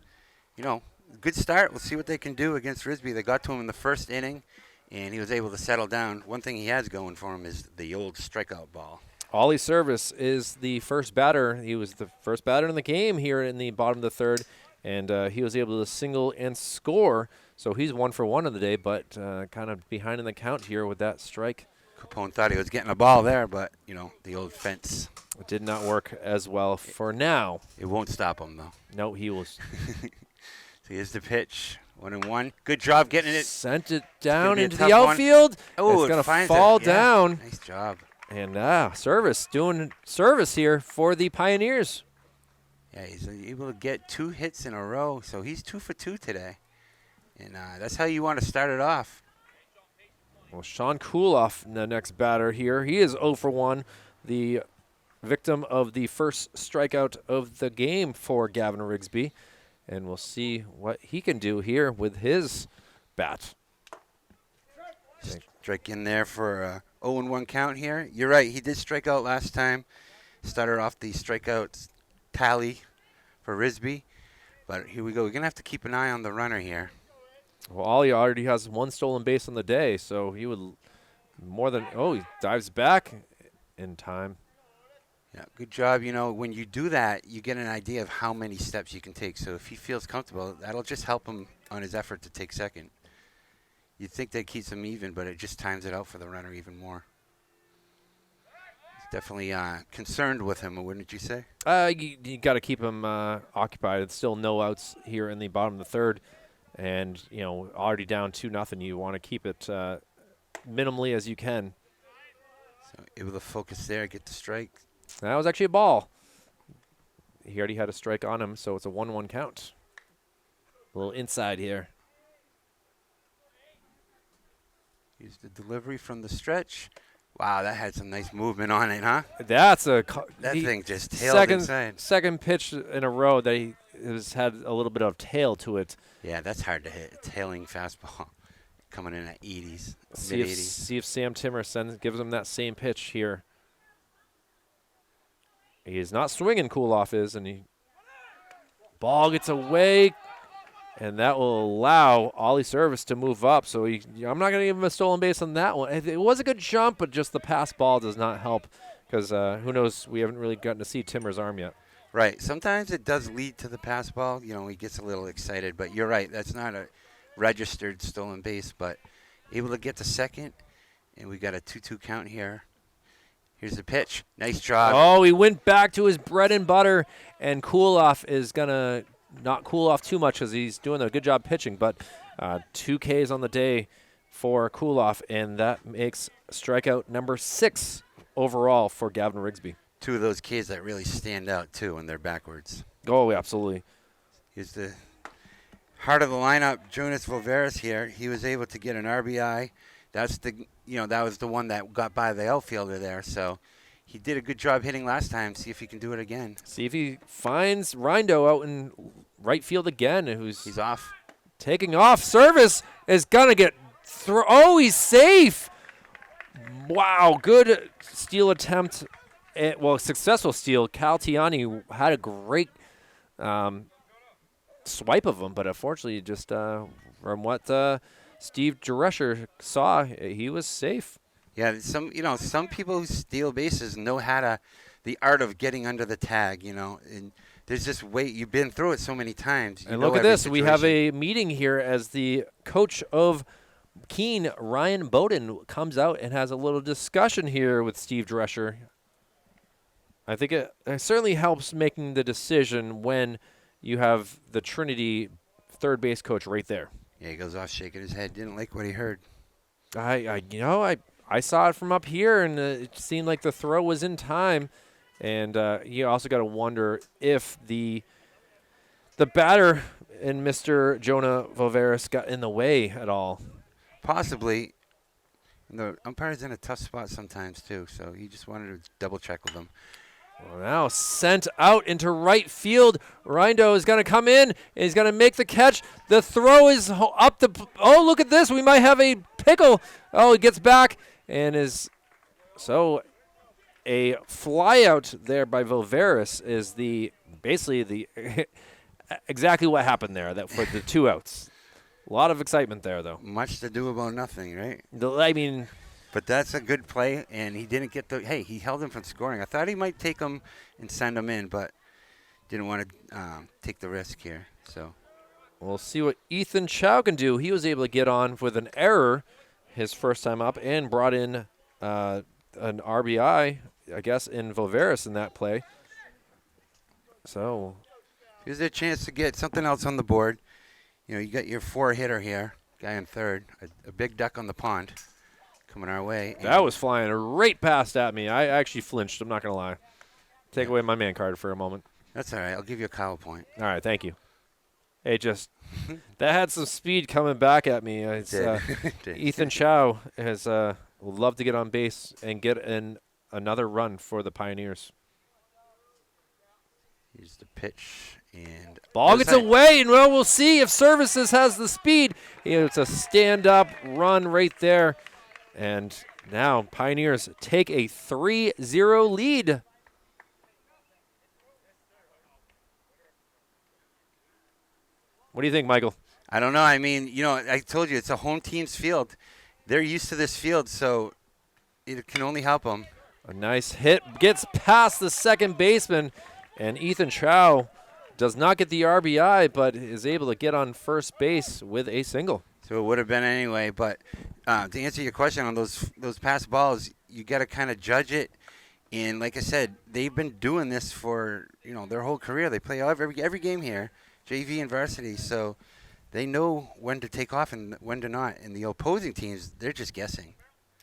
good start. We'll see what they can do against Risby. They got to him in the first inning, and he was able to settle down. One thing he has going for him is the old strikeout ball. Ollie Service is the first batter. He was the first batter in the game here in the bottom of the third, and he was able to single and score. So he's 1 for 1 of the day, but kind of behind in the count here with that strike. Capone thought he was getting a ball there, but, the old fence. It did not work as well for now. It won't stop him, though. No, he was. So here's the pitch. 1-1. Good job getting it. Sent it down be a into tough the one. outfield. Oh, it's going to finds fall it. Yeah. down. Nice job. And Service doing service here for the Pioneers. Yeah, he's able to get 2 hits in a row, so he's 2 for 2 today. And that's how you want to start it off. Well, Sean Kuloff, the next batter here. He is 0 for 1, the victim of the first strikeout of the game for Gavin Rigsby. And we'll see what he can do here with his bat. Strike in there for a 0-1 count here. You're right, he did strike out last time. Started off the strikeouts tally for Risby. But here we go. We're going to have to keep an eye on the runner here. Well, Ollie already has 1 stolen base on the day, so he would more than – he dives back in time. Yeah, good job. When you do that, you get an idea of how many steps you can take. So if he feels comfortable, that'll just help him on his effort to take second. You'd think that keeps him even, but it just times it out for the runner even more. He's definitely concerned with him, wouldn't you say? You got to keep him occupied. It's still no outs here in the bottom of the third. And, already down 2-0. You want to keep it minimally as you can. So able to focus there, get the strike. That was actually a ball. He already had a strike on him, so it's a 1-1 count. A little inside here. Here's the delivery from the stretch. Wow, that had some nice movement on it, huh? That's a That thing just tailed inside. second pitch in a row that he has had a little bit of tail to it. Yeah, that's hard to hit. A tailing fastball coming in at 80s, See mid-80s. if Sam Timmer gives him that same pitch here. He is not swinging. Cooloff is, and he ball gets away, and that will allow Ollie Service to move up. So I'm not going to give him a stolen base on that one. It was a good jump, but just the pass ball does not help because who knows? We haven't really gotten to see Timmer's arm yet. Right. Sometimes it does lead to the pass ball. You know, he gets a little excited, but you're right. That's not a registered stolen base, but able to get to second, and we got a 2-2 count here. Here's the pitch. Nice job. Oh, he went back to his bread and butter, and Cooloff is going to not cool off too much because he's doing a good job pitching, but 2 Ks on the day for Cooloff, and that makes strikeout number 6 overall for Gavin Rigsby. 2 of those kids that really stand out, too, when they're backwards. Oh, absolutely. Here's the heart of the lineup, Jonas Voveris here. He was able to get an RBI. That was the one that got by the outfielder there. So he did a good job hitting last time. See if he can do it again. See if he finds Rindo out in right field again. He's off. Taking off. Service is going to get through. Oh, he's safe. Wow, good steal attempt. Successful steal. Cal Tiani had a great swipe of him, but unfortunately just from what Steve Drescher saw, he was safe. Yeah, some people who steal bases know the art of getting under the tag, and there's just you've been through it so many times. And look at this. We have a meeting here as the coach of Keene, Ryan Bowden, comes out and has a little discussion here with Steve Drescher. I think it certainly helps making the decision when you have the Trinity third base coach right there. Yeah, he goes off shaking his head. Didn't like what he heard. I saw it from up here, and it seemed like the throw was in time. And you also got to wonder if the batter and Mr. Jonah Voveris got in the way at all. Possibly. The umpire's in a tough spot sometimes, too, so he just wanted to double-check with him. Well, now sent out into right field. Rindo is going to come in, and he's going to make the catch. The throw is up the – oh, look at this. We might have a pickle. Oh, he gets back and is – so a flyout there by Voveris is basically the exactly what happened there for the 2 outs. A lot of excitement there, though. Much to do about nothing, right? But that's a good play, and he didn't get he held him from scoring. I thought he might take him and send him in, but didn't want to take the risk here. So we'll see what Ethan Chow can do. He was able to get on with an error his first time up and brought in an RBI, I guess, in Voveris in that play. So here's a chance to get something else on the board. You got your 4-hitter here, guy in third, a big duck on the pond. Coming our way. That was flying right past at me. I actually flinched. I'm not going to lie. Take away my man card for a moment. That's all right. I'll give you a Kyle point. All right. Thank you. That had some speed coming back at me. Ethan Chow would love to get on base and get another run for the Pioneers. Here's the pitch. And ball gets away, and we'll see if Services has the speed. It's a stand-up run right there. And now Pioneers take a 3-0 lead. What do you think, Michael? I don't know. I mean, I told you it's a home team's field. They're used to this field, so it can only help them. A nice hit gets past the second baseman, and Ethan Chow does not get the RBI, but is able to get on first base with a single. So it would have been anyway, but to answer your question on those pass balls, you got to kind of judge it. And like I said, they've been doing this for their whole career. They play every game here, JV and varsity, so they know when to take off and when to not. And the opposing teams, they're just guessing.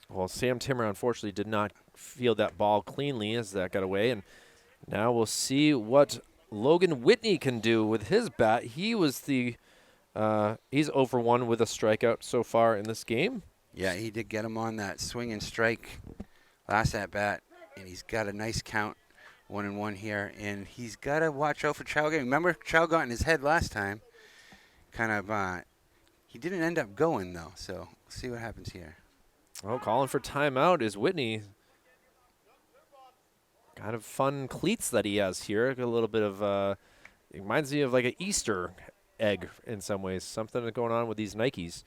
Well, Sam Timmer unfortunately did not field that ball cleanly as that got away. And now we'll see what Logan Whitney can do with his bat. He was the he's over 1 with a strikeout so far in this game. Yeah, he did get him on that swing and strike last at bat, and he's got a nice count, 1-1 here. And he's got to watch out for Chow. Remember, Chow got in his head last time. Kind of, he didn't end up going though. So we'll see what happens here. Oh, calling for timeout is Whitney. Kind of fun cleats that he has here. A little bit of, it reminds me of like an Easter egg in some ways. Something going on with these Nikes.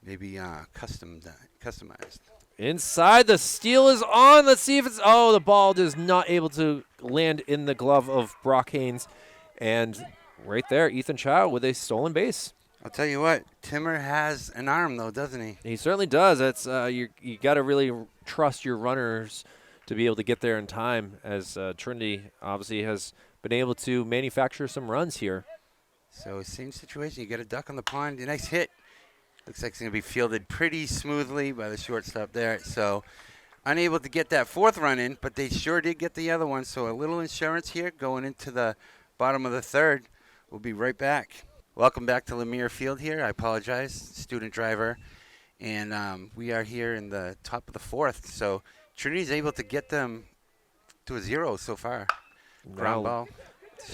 Maybe customized. Inside, the steal is on. Let's see if it's, oh, the ball is not able to land in the glove of Brock Haynes. And right there, Ethan Chow with a stolen base. I'll tell you what, Timmer has an arm though, doesn't he? He certainly does. That's you got to really trust your runners to be able to get there in time, as Trinity obviously has been able to manufacture some runs here. So same situation. You get a duck on the pond. A nice hit. Looks like it's going to be fielded pretty smoothly by the shortstop there. So unable to get that 4th run in, but they sure did get the other one. So a little insurance here going into the bottom of the 3rd. We'll be right back. Welcome back to Lemire Field here. I apologize, student driver. And we are here in the top of the 4th. So Trinity's able to get them to a 0 so far. Ground ball.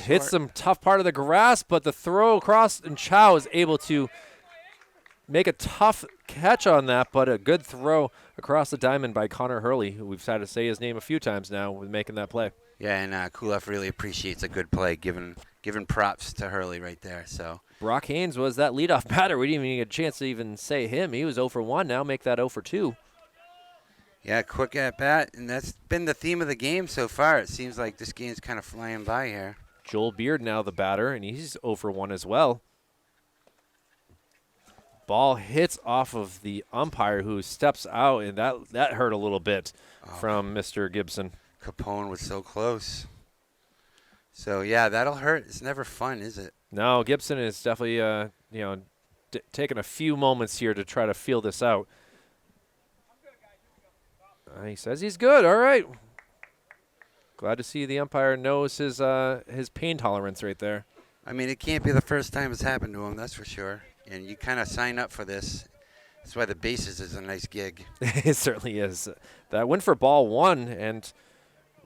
Hits some tough part of the grass, but the throw across, and Chow is able to make a tough catch on that, but a good throw across the diamond by Connor Hurley, who we've had to say his name a few times now with making that play. Yeah, and Kulef really appreciates a good play, giving props to Hurley right there. So Brock Haynes was that leadoff batter. We didn't even get a chance to even say him. He was 0 for 1. Now make that 0 for 2. Yeah, quick at bat, and that's been the theme of the game so far. It seems like this game's kind of flying by here. Joel Beard now the batter, and he's 0 for 1 as well. Ball hits off of the umpire, who steps out, and that hurt a little bit from Mr. Gibson. Capone was so close. So, yeah, that'll hurt. It's never fun, is it? No, Gibson is definitely taking a few moments here to try to feel this out. He says he's good. All right. Glad to see the umpire knows his pain tolerance right there. I mean, it can't be the first time it's happened to him, that's for sure. And you kind of sign up for this. That's why the bases is a nice gig. It certainly is. That went for ball 1, and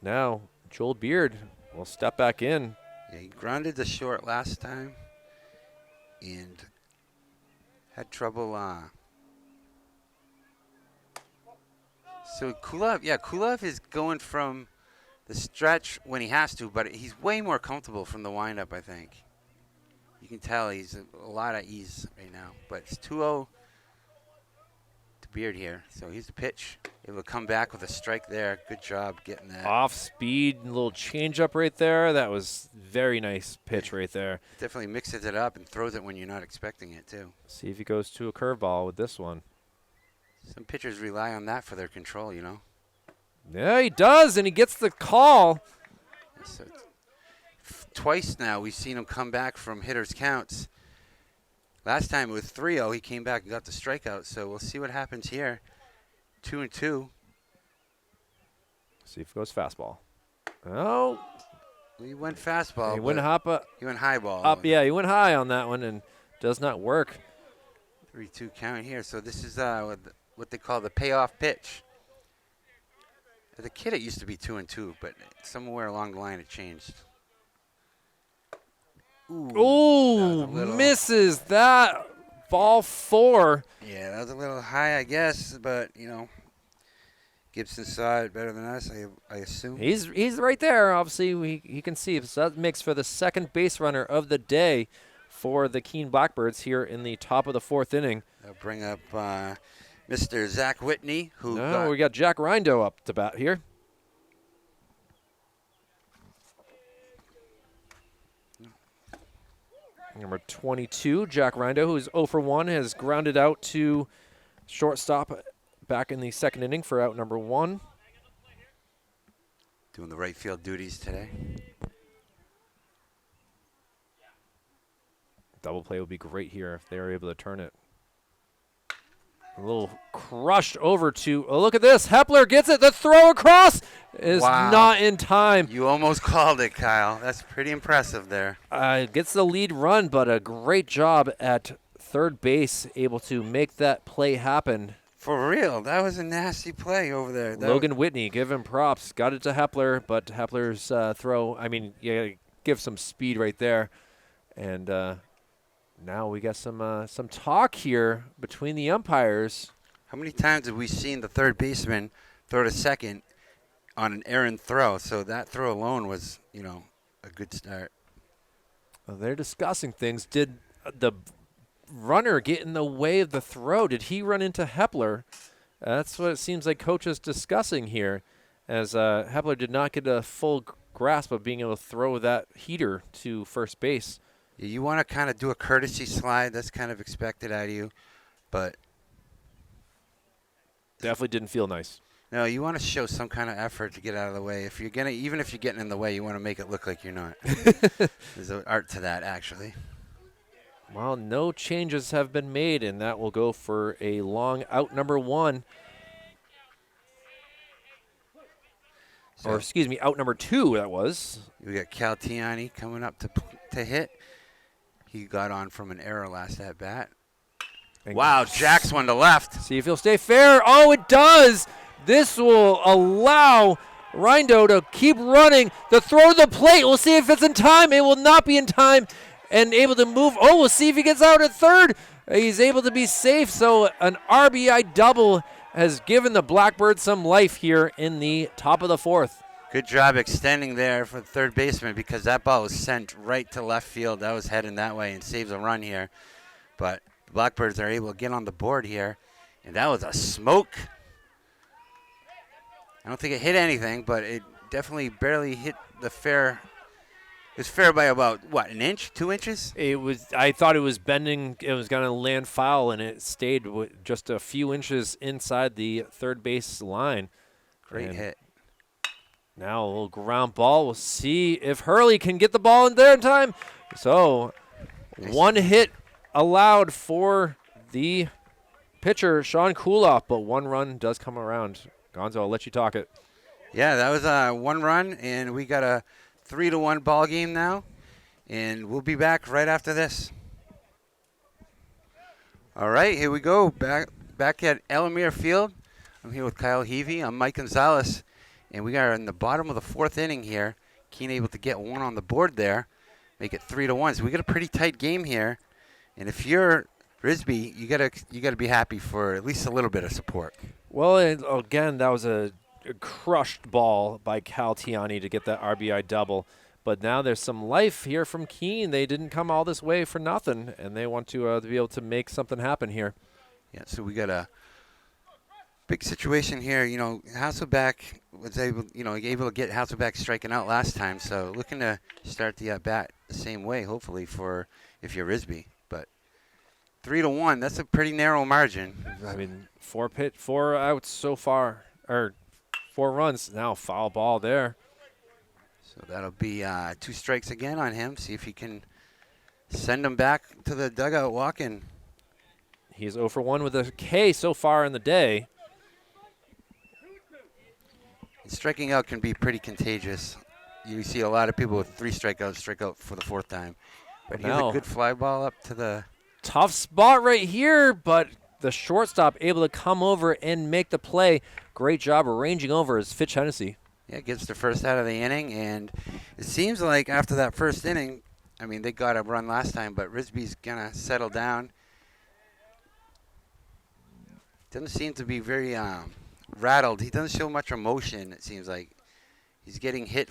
now Joel Beard will step back in. Yeah, he grounded the short last time and had trouble. So Kulov is going from the stretch when he has to, but he's way more comfortable from the windup, I think. You can tell he's a lot of ease right now. But it's 2-0 to Beard here. So he's the pitch. Able to come back with a strike there. Good job getting that. Off speed, little changeup right there. That was very nice pitch right there. Definitely mixes it up and throws it when you're not expecting it, too. See if he goes to a curveball with this one. Some pitchers rely on that for their control, you know. Yeah, he does, and he gets the call. So twice now we've seen him come back from hitters' counts. Last time it was 3-0. He came back and got the strikeout. So we'll see what happens here. 2-2. See if it goes fastball. Oh. He went fastball. He went He went high ball. Up, yeah, he went high on that one and does not work. 3-2 count here. So this is what they call the payoff pitch. As a kid, it used to be 2-2, but somewhere along the line it changed. Ooh, misses that ball 4. Yeah, that was a little high, I guess, but, you know, Gibson saw it better than us, I assume. He's right there. Obviously, he can see. So that makes for the second base runner of the day for the Keene Blackbirds here in the top of the 4th inning. They'll bring up Mr. Zach Whitney, who we got Jack Rindo up to bat here. Number 22, Jack Rindo, who's 0 for 1, has grounded out to shortstop back in the 2nd inning for out number 1. Doing the right field duties today. Double play would be great here if they were able to turn it. A little crushed over to, oh, look at this. Hepler gets it. The throw across is not in time. You almost called it, Kyle. That's pretty impressive there. Gets the lead run, but a great job at third base, able to make that play happen. For real, that was a nasty play over there. Logan Whitney, give him props. Got it to Hepler, but Hepler's throw, I mean, you got to give some speed right there. And now we got some talk here between the umpires. How many times have we seen the third baseman throw to second on an errant throw? So that throw alone was, a good start. Well, they're discussing things. Did the runner get in the way of the throw? Did he run into Hepler? That's what it seems like Coach is discussing here, as Hepler did not get a full grasp of being able to throw that heater to first base. You want to kind of do a courtesy slide. That's kind of expected out of you, but definitely didn't feel nice. No, you want to show some kind of effort to get out of the way. Even if you're getting in the way, you want to make it look like you're not. There's an art to that, actually. Well, no changes have been made, and that will go for a long out number one. So, or excuse me, out number two, that was. We got Caltiani coming up to hit. He got on from an error last at bat. Wow, jacks one to left. See if he'll stay fair. Oh, it does. This will allow Rindo to keep running. The throw to the plate. We'll see if it's in time. It will not be in time. And able to move. Oh, we'll see if he gets out at third. He's able to be safe. So an RBI double has given the Blackbirds some life here in the top of the fourth. Good job extending there for the third baseman, because that ball was sent right to left field. That was heading that way and saves a run here. But the Blackbirds are able to get on the board here. And that was a smoke. I don't think it hit anything, but it definitely barely hit the fair. It was fair by about, what, an inch, 2 inches? I thought it was bending. It was going to land foul, and it stayed just a few inches inside the third base line. Great hit. Now a little ground ball. We'll see if Hurley can get the ball in there in time. So one hit allowed for the pitcher, Sean Kuloff, but one run does come around. Gonzo, I'll let you talk it. Yeah, that was one run, and we got a 3-1 ball game now, and we'll be back right after this. All right, here we go. Back at Elamere Field. I'm here with Kyle Heavey. I'm Mike Gonzalez, and we are in the bottom of the fourth inning here. Keene able to get one on the board there, make it 3-1. So we got a pretty tight game here, and if you're Risby, you gotta be happy for at least a little bit of support. Well, again, that was a crushed ball by Caltiani to get that RBI double. But now there's some life here from Keene. They didn't come all this way for nothing, and they want to be able to make something happen here. Yeah, so we got a big situation here. Hasselbeck was able to get Hasselbeck striking out last time, so looking to start the at-bat the same way, hopefully, for if you're Risby. But 3-1, that's a pretty narrow margin. I mean, 4 outs so far, or 4 runs. Now foul ball there. So that'll be 2 strikes again on him. See if he can send him back to the dugout walking. He's 0 for 1 with a K so far in the day. And striking out can be pretty contagious. You see a lot of people with 3 strikeouts strike out for the 4th time. But here's a good fly ball up to the... Tough spot right here, but the shortstop able to come over and make the play. Great job arranging over is Fitch Hennessy. Yeah, gets the first out of the inning, and it seems like after that first inning, I mean, they got a run last time, but Risby's going to settle down. Doesn't seem to be very rattled. He doesn't show much emotion, it seems like. He's getting hit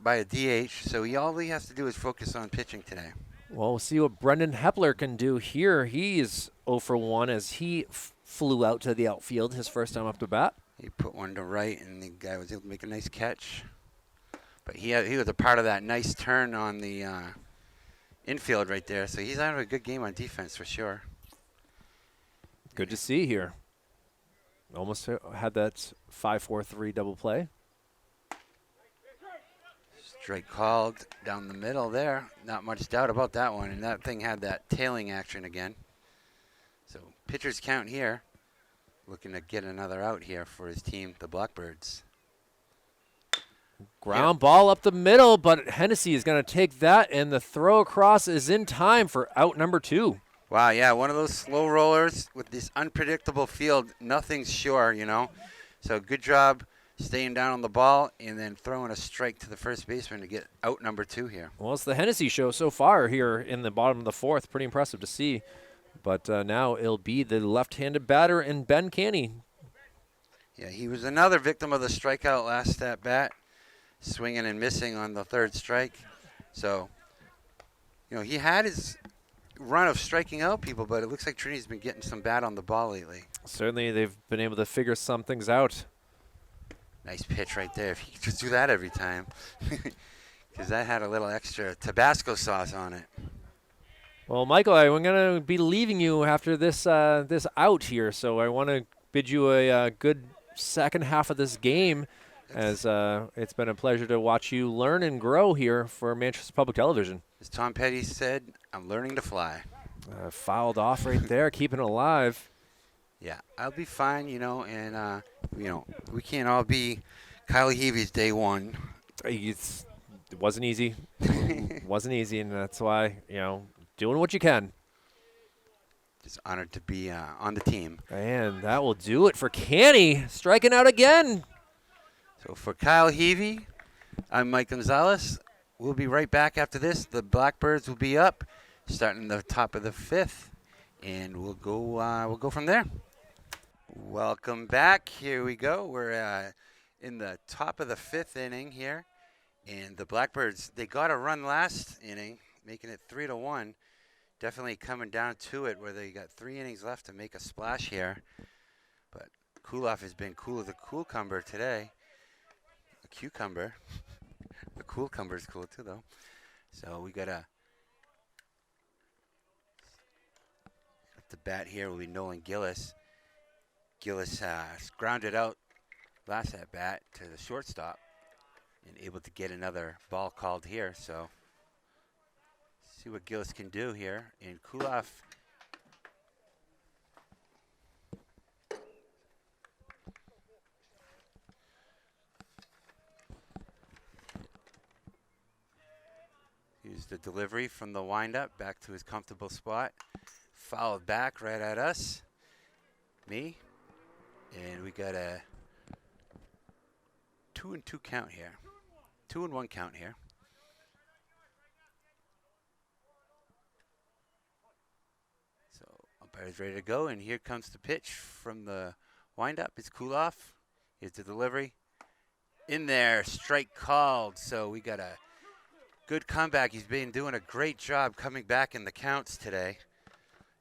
by a DH, so all he has to do is focus on pitching today. Well, we'll see what Brendan Hepler can do here. He's 0 for 1 as he flew out to the outfield his first time up to bat. He put one to right, and the guy was able to make a nice catch. But he was a part of that nice turn on the infield right there, so he's having a good game on defense for sure. Good to see here. Almost had that 5-4-3 double play. Strike called down the middle there. Not much doubt about that one. And that thing had that tailing action again. So pitcher's count here. looking to get another out here for his team, the Blackbirds. Ground ball up the middle, but Hennessy is going to take that, and the throw across is in time for out number 2. Wow, yeah, one of those slow rollers with this unpredictable field. Nothing's sure, you know. So good job staying down on the ball and then throwing a strike to the first baseman to get out number 2 here. Well, it's the Hennessy show so far here in the bottom of the 4th. Pretty impressive to see. But now it'll be the left-handed batter in Ben Keene. Yeah, he was another victim of the strikeout last at bat, swinging and missing on the 3rd strike. So, you know, he had his run of striking out people, but it looks like Trinity's been getting some bat on the ball lately. Certainly they've been able to figure some things out. Nice pitch right there. If he could just do that every time. Because that had a little extra Tabasco sauce on it. Well, Michael, I'm going to be leaving you after this this out here, so I want to bid you a good second half of this game, as it's been a pleasure to watch you learn and grow here for Manchester Public Television. As Tom Petty said, I'm learning to fly. Fouled off right there, keeping it alive. Yeah, I'll be fine, you know, and, you know, we can't all be Kyle Heavey's day one. It wasn't easy. Wasn't easy, and that's why, you know, doing what you can. Just honored to be on the team. And that will do it for Keene, striking out again. So for Kyle Heavey, I'm Mike Gonzalez. We'll be right back after this. The Blackbirds will be up, starting the top of the 5th, and we'll go from there. Welcome back. Here we go. We're in the top of the 5th inning here, and the Blackbirds, they got a run last inning, making it 3-1. Definitely coming down to it where they got 3 innings left to make a splash here. But Kuloff has been cool as a cucumber today. A cucumber. The cucumber is cool too, though. So we got at the bat here will be Nolan Gillis. Gillis grounded out last at bat to the shortstop and able to get another ball called here. So see what Gillis can do here. And Kuloff, here's the delivery from the windup back to his comfortable spot. Fouled back right at us. Me. And we got a 2-2 count here. 2-1 count here. So umpire's ready to go, and here comes the pitch from the windup. It's Kuloff. Here's the delivery. In there, strike called. So we got a good comeback. He's been doing a great job coming back in the counts today.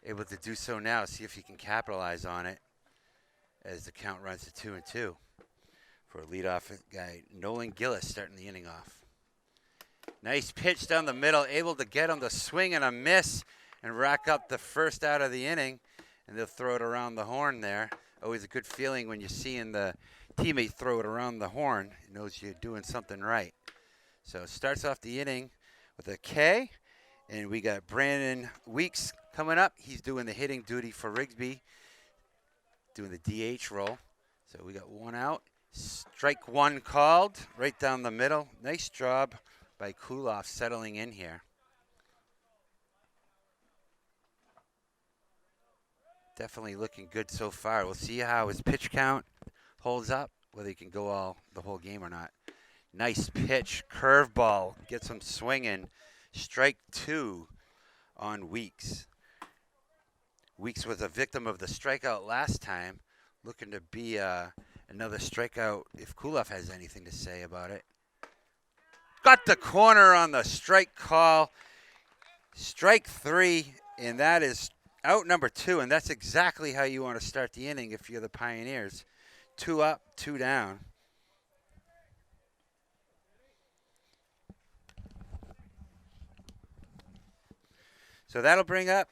Able to do so now. See if he can capitalize on it as the count runs to 2-2 for a leadoff guy, Nolan Gillis, starting the inning off. Nice pitch down the middle, able to get him to swing and a miss and rack up the first out of the inning, and they'll throw it around the horn there. Always a good feeling when you're seeing the teammate throw it around the horn. It knows you're doing something right. So starts off the inning with a K, and we got Brandon Weeks coming up. He's doing the hitting duty for Rigsby, doing the DH role. So we got 1 out. Strike 1 called right down the middle. Nice job by Kuloff settling in here. Definitely looking good so far. We'll see how his pitch count holds up, whether he can go the whole game or not. Nice pitch, curveball, gets him swinging. Strike 2 on Weeks. Weeks was a victim of the strikeout last time, looking to be another strikeout if Kuloff has anything to say about it. Got the corner on the strike call. Strike 3, and that is out number 2, and that's exactly how you want to start the inning if you're the Pioneers. 2 up, 2 down. So that'll bring up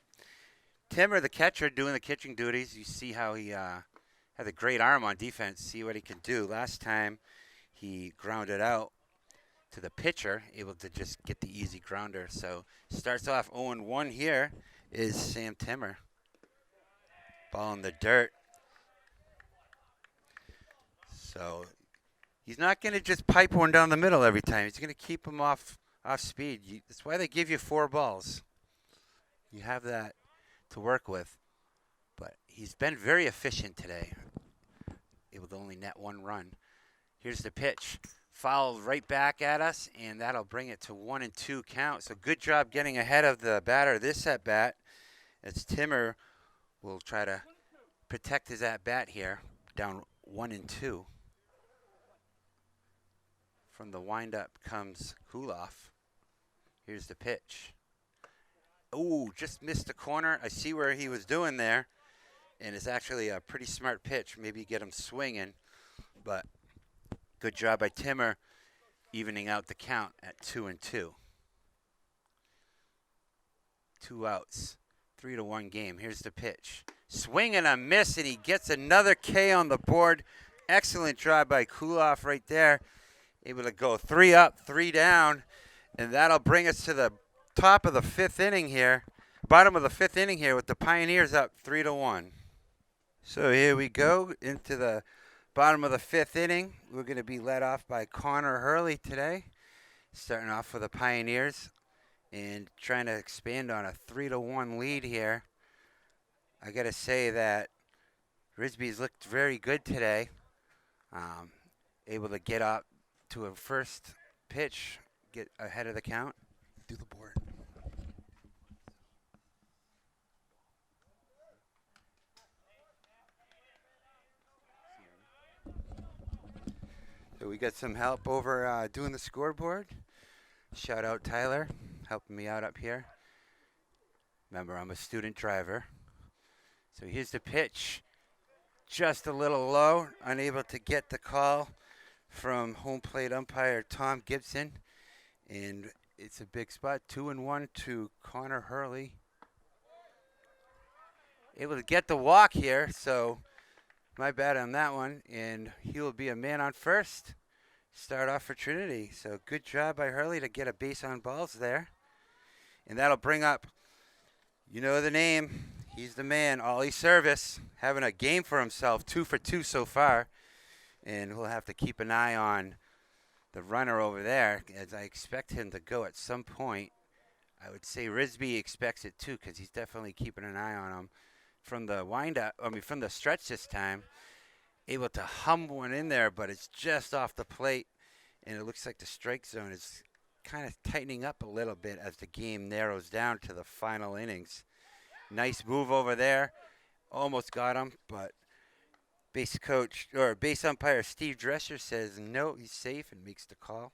Timmer, the catcher, doing the catching duties. You see how he had a great arm on defense. See what he can do. Last time he grounded out to the pitcher, able to just get the easy grounder. So starts off 0-1 here is Sam Timmer. Ball in the dirt. So he's not going to just pipe one down the middle every time. He's going to keep him off speed. That's why they give you 4 balls. You have that to work with. But he's been very efficient today. Able to only net 1 run. Here's the pitch. Fouled right back at us, and that'll bring it to 1-2 count. So good job getting ahead of the batter this at bat, as Timmer will try to protect his at bat here, down 1-2. From the windup comes Kuloff. Here's the pitch. Ooh, just missed the corner. I see where he was doing there, and it's actually a pretty smart pitch. Maybe get him swinging, but good job by Timmer, evening out the count at 2-2. 2 outs, 3-1 game. Here's the pitch. Swing and a miss, and he gets another K on the board. Excellent job by Kuloff right there. Able to go 3 up, 3 down, and that'll bring us to the top of the 5th inning here. Bottom of the 5th inning here with the Pioneers up 3-1. So here we go into the bottom of the 5th inning. We're going to be led off by Connor Hurley today, starting off for the Pioneers and trying to expand on a 3-1 lead here. I got to say that Risby's looked very good today. Able to get up to a first pitch, get ahead of the count. Do the board. So we got some help over doing the scoreboard. Shout out Tyler, helping me out up here. Remember, I'm a student driver. So here's the pitch. Just a little low, unable to get the call from home plate umpire Tom Gibson. And it's a big spot, 2-1 to Connor Hurley. Able to get the walk here, so my bad on that one, and he will be a man on first. Start off for Trinity. So good job by Hurley to get a base on balls there. And that'll bring up, you know the name, he's the man, Ollie Service, having a game for himself, 2 for 2 so far. And we'll have to keep an eye on the runner over there, as I expect him to go at some point. I would say Risby expects it too, because he's definitely keeping an eye on him. From the from the stretch this time, able to hum one in there, but it's just off the plate, and it looks like the strike zone is kind of tightening up a little bit as the game narrows down to the final innings. Nice move over there, almost got him, but base umpire Steve Drescher says no, he's safe, and makes the call.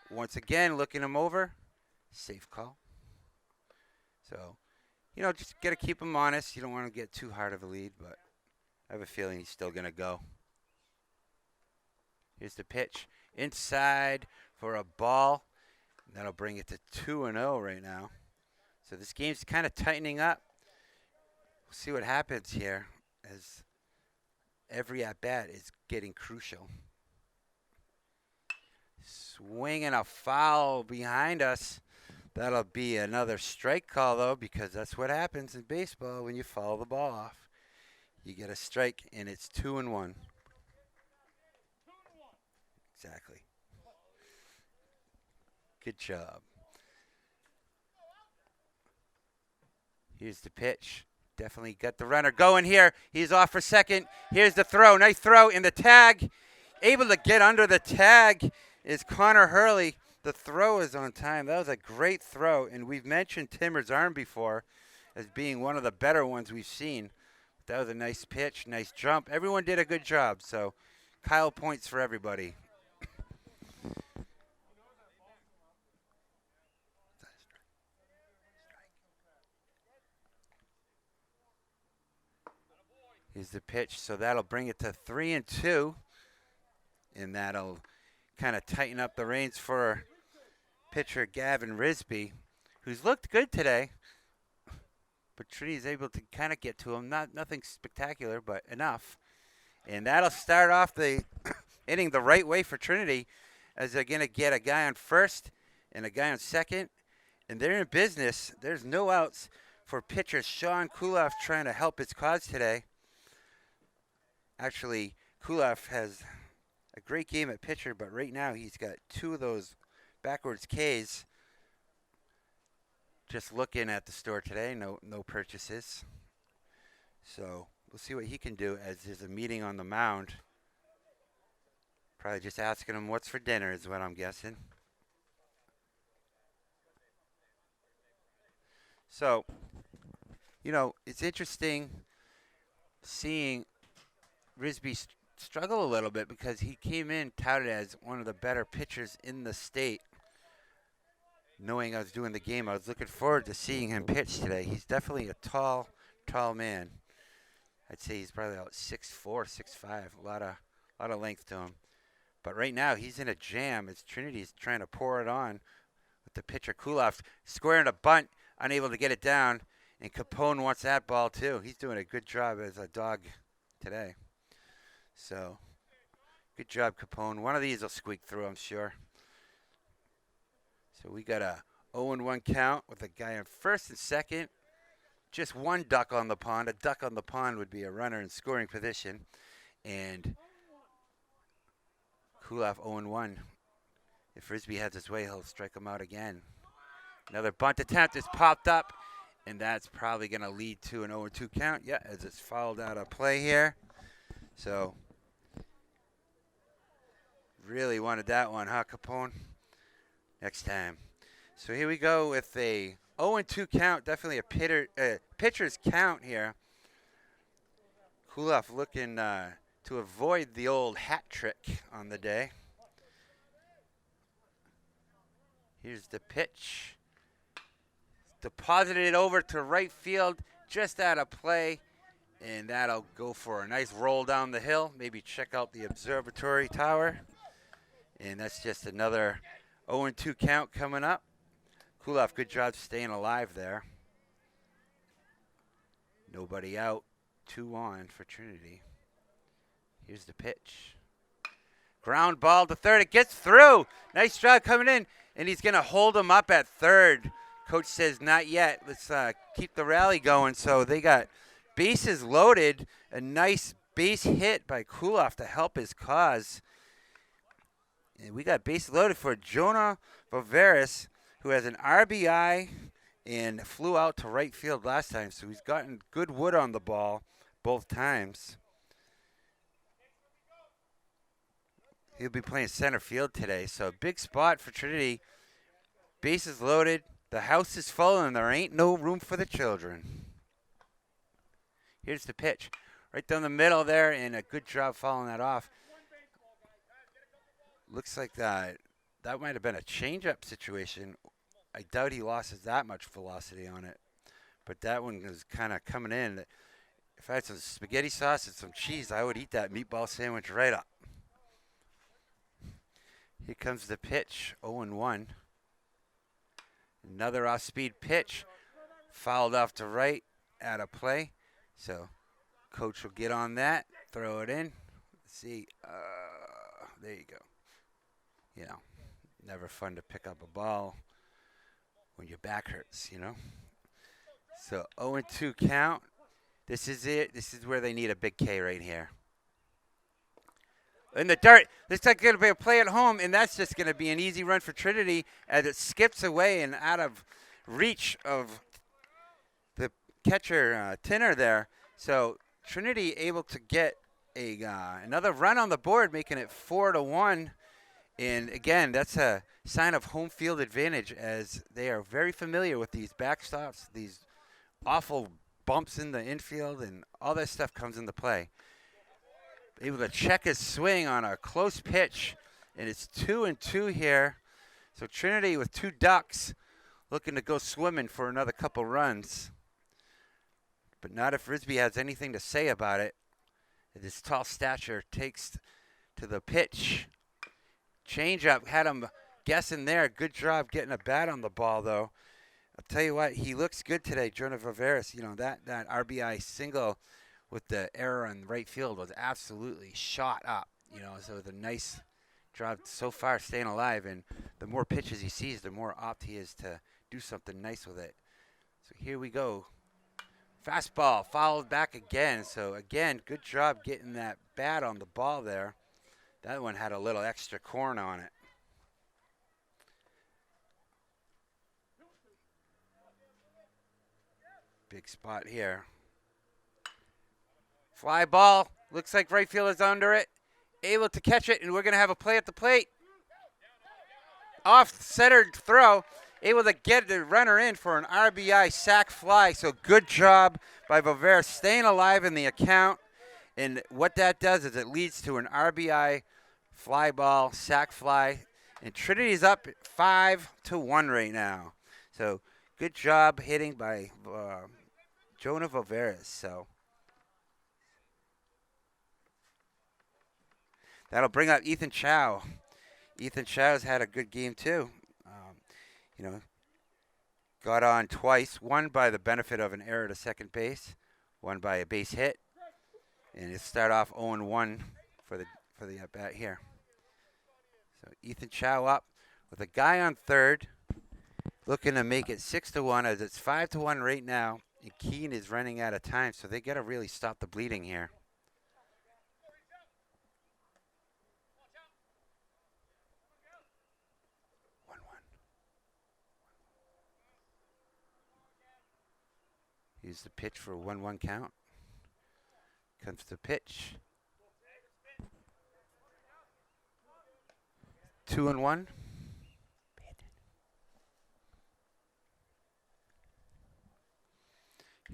Once again, looking him over, safe call. So, just got to keep him honest. You don't want to get too hard of a lead, but I have a feeling he's still going to go. Here's the pitch. Inside for a ball. That'll bring it to 2-0 right now. So this game's kind of tightening up. We'll see what happens here, as every at-bat is getting crucial. Swing and a foul behind us. That'll be another strike call, though, because that's what happens in baseball when you foul the ball off. You get a strike, and it's 2-1. Exactly. Good job. Here's the pitch. Definitely got the runner going here. He's off for second. Here's the throw. Nice throw in the tag. Able to get under the tag is Connor Hurley. The throw is on time. That was a great throw, and we've mentioned Timmer's arm before as being one of the better ones we've seen. That was a nice pitch, nice jump. Everyone did a good job, so Kyle points for everybody. Here's the pitch, so that'll bring it to 3-2, and that'll kind of tighten up the reins for pitcher Gavin Risby, who's looked good today. But Trinity's able to kind of get to him. Nothing spectacular, but enough. And that'll start off the inning the right way for Trinity, as they're going to get a guy on first and a guy on second. And they're in business. There's no outs for pitcher Sean Kuloff trying to help his cause today. Actually, Kulaf has a great game at pitcher, but right now he's got 2 of those backwards Ks. Just looking at the store today, no purchases. So we'll see what he can do as there's a meeting on the mound. Probably just asking him what's for dinner is what I'm guessing. So, it's interesting seeing Risby struggle a little bit because he came in touted as one of the better pitchers in the state. Knowing I was doing the game, I was looking forward to seeing him pitch today. He's definitely a tall man. I'd say he's probably about 6'4", 6'5", a lot of length to him. But right now he's in a jam as Trinity's trying to pour it on with the pitcher Kulaf squaring a bunt, unable to get it down, and Capone wants that ball too. He's doing a good job as a dog today. So, good job, Capone. One of these will squeak through, I'm sure. So we got a 0-1 count with a guy in first and second. Just one duck on the pond. A duck on the pond would be a runner in scoring position. And Kulaf 0-1. If Risby has his way, he'll strike him out again. Another bunt attempt is popped up, and that's probably going to lead to an 0-2 count. Yeah, as it's fouled out of play here. So, really wanted that one, huh, Capone? Next time. So here we go with a 0-2 count. Definitely a pitcher's count here. Kulaf looking to avoid the old hat trick on the day. Here's the pitch. Deposited it over to right field, just out of play. And that'll go for a nice roll down the hill. Maybe check out the observatory tower. And that's just another 0-2 count coming up. Kulaf, good job staying alive there. Nobody out. 2 on for Trinity. Here's the pitch. Ground ball to third. It gets through. Nice job coming in. And he's going to hold him up at third. Coach says not yet. Let's keep the rally going. So they got bases loaded. A nice base hit by Kulaf to help his cause. And we got base loaded for Jonah Viveris, who has an RBI and flew out to right field last time. So he's gotten good wood on the ball both times. He'll be playing center field today. So a big spot for Trinity. Bases loaded. The house is full and there ain't no room for the children. Here's the pitch. Right down the middle there, and a good job following that off. Looks like that might have been a change-up situation. I doubt he lost that much velocity on it. But that one was kind of coming in. If I had some spaghetti sauce and some cheese, I would eat that meatball sandwich right up. Here comes the pitch, 0-1. Another off-speed pitch. Fouled off to right, out of play. So coach will get on that, throw it in. Let's see. There you go. Never fun to pick up a ball when your back hurts, So 0-2 count. This is it. This is where they need a big K right here. In the dirt. Looks like going to be a play at home, and that's just going to be an easy run for Trinity as it skips away and out of reach of the catcher, Tinner there. So Trinity able to get another run on the board, making it 4-1. And again, that's a sign of home field advantage as they are very familiar with these backstops, these awful bumps in the infield, and all that stuff comes into play. Able to check his swing on a close pitch, and it's 2-2 here. So Trinity with 2 ducks looking to go swimming for another couple runs. But not if Risby has anything to say about it. His tall stature takes to the pitch. Changeup had him guessing there. Good job getting a bat on the ball, though. I'll tell you what, he looks good today, Jonah Viveris. That RBI single with the error in right field was absolutely shot up. So with a nice job so far staying alive. And the more pitches he sees, the more opt he is to do something nice with it. So here we go. Fastball followed back again. So again, good job getting that bat on the ball there. That one had a little extra corn on it. Big spot here. Fly ball. Looks like right field is under it. Able to catch it, and we're going to have a play at the plate. Off-centered throw. Able to get the runner in for an RBI sac fly. So good job by Bovera staying alive in the account. And what that does is it leads to an RBI fly ball, sac fly. And Trinity's up 5-1 right now. So good job hitting by Jonah Voveras. So that'll bring up Ethan Chow. Ethan Chow's had a good game too. Got on twice. One by the benefit of an error to second base, one by a base hit, and it start off 0-1 for the at bat here. So Ethan Chow up with a guy on third, looking to make it 6-1 as it's 5-1 right now. And Keene is running out of time, so they got to really stop the bleeding here. Here's the pitch for a 1-1 count. Comes the pitch. 2-1.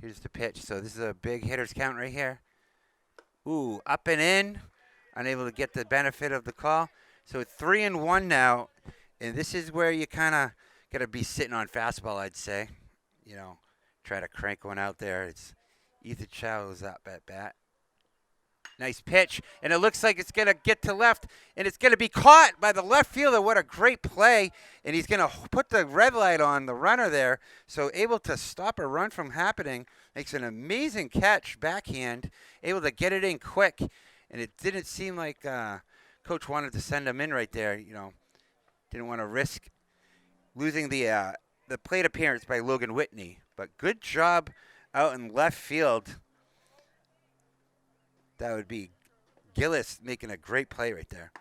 Here's the pitch. So this is a big hitter's count right here. Ooh, up and in. Unable to get the benefit of the call. So 3-1 now. And this is where you kind of got to be sitting on fastball, I'd say. Try to crank one out there. It's Ethan Chow who's up at bat. Nice pitch, and it looks like it's going to get to left, and it's going to be caught by the left fielder. What a great play, and he's going to put the red light on the runner there, so able to stop a run from happening. Makes an amazing catch, backhand, able to get it in quick, and it didn't seem like Coach wanted to send him in right there. Didn't want to risk losing the plate appearance by Logan Whitney. But good job out in left field. That would be Gillis making a great play right there.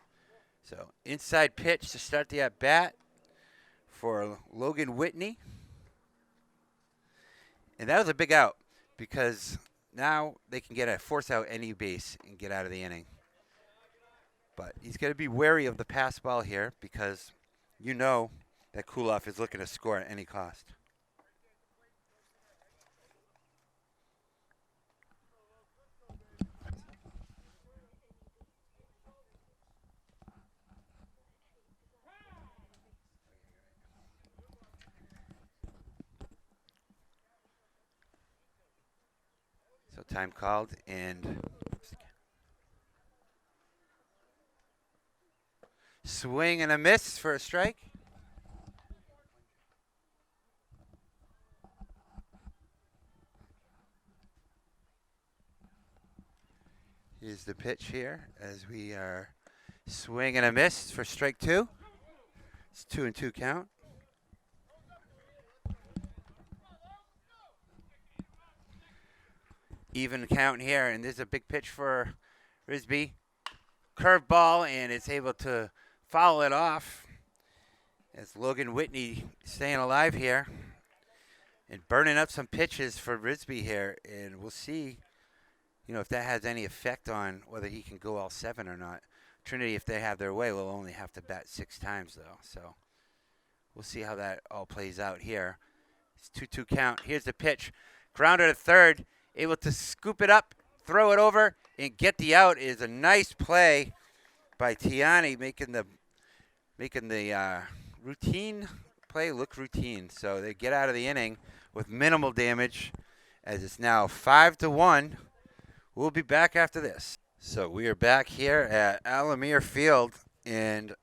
So inside pitch to start the at-bat for Logan Whitney. And that was a big out because now they can get a force out any base and get out of the inning. But he's got to be wary of the pass ball here because that Kuloff is looking to score at any cost. So time called and swing and a miss for a strike. Here's the pitch here as we are swing and a miss for strike two. It's 2-2 count. Even count here, and there's a big pitch for Risby. Curveball, and it's able to foul it off as Logan Whitney staying alive here and burning up some pitches for Risby here, and we'll see if that has any effect on whether he can go all seven or not. Trinity, if they have their way, will only have to bat 6 times, though. So we'll see how that all plays out here. It's 2-2 count. Here's the pitch. Grounder to third. Able to scoop it up, throw it over, and get the out is a nice play by Tiani, making the routine play look routine. So they get out of the inning with minimal damage as it's now 5-1. We'll be back after this. So we are back here at Alamere Field, and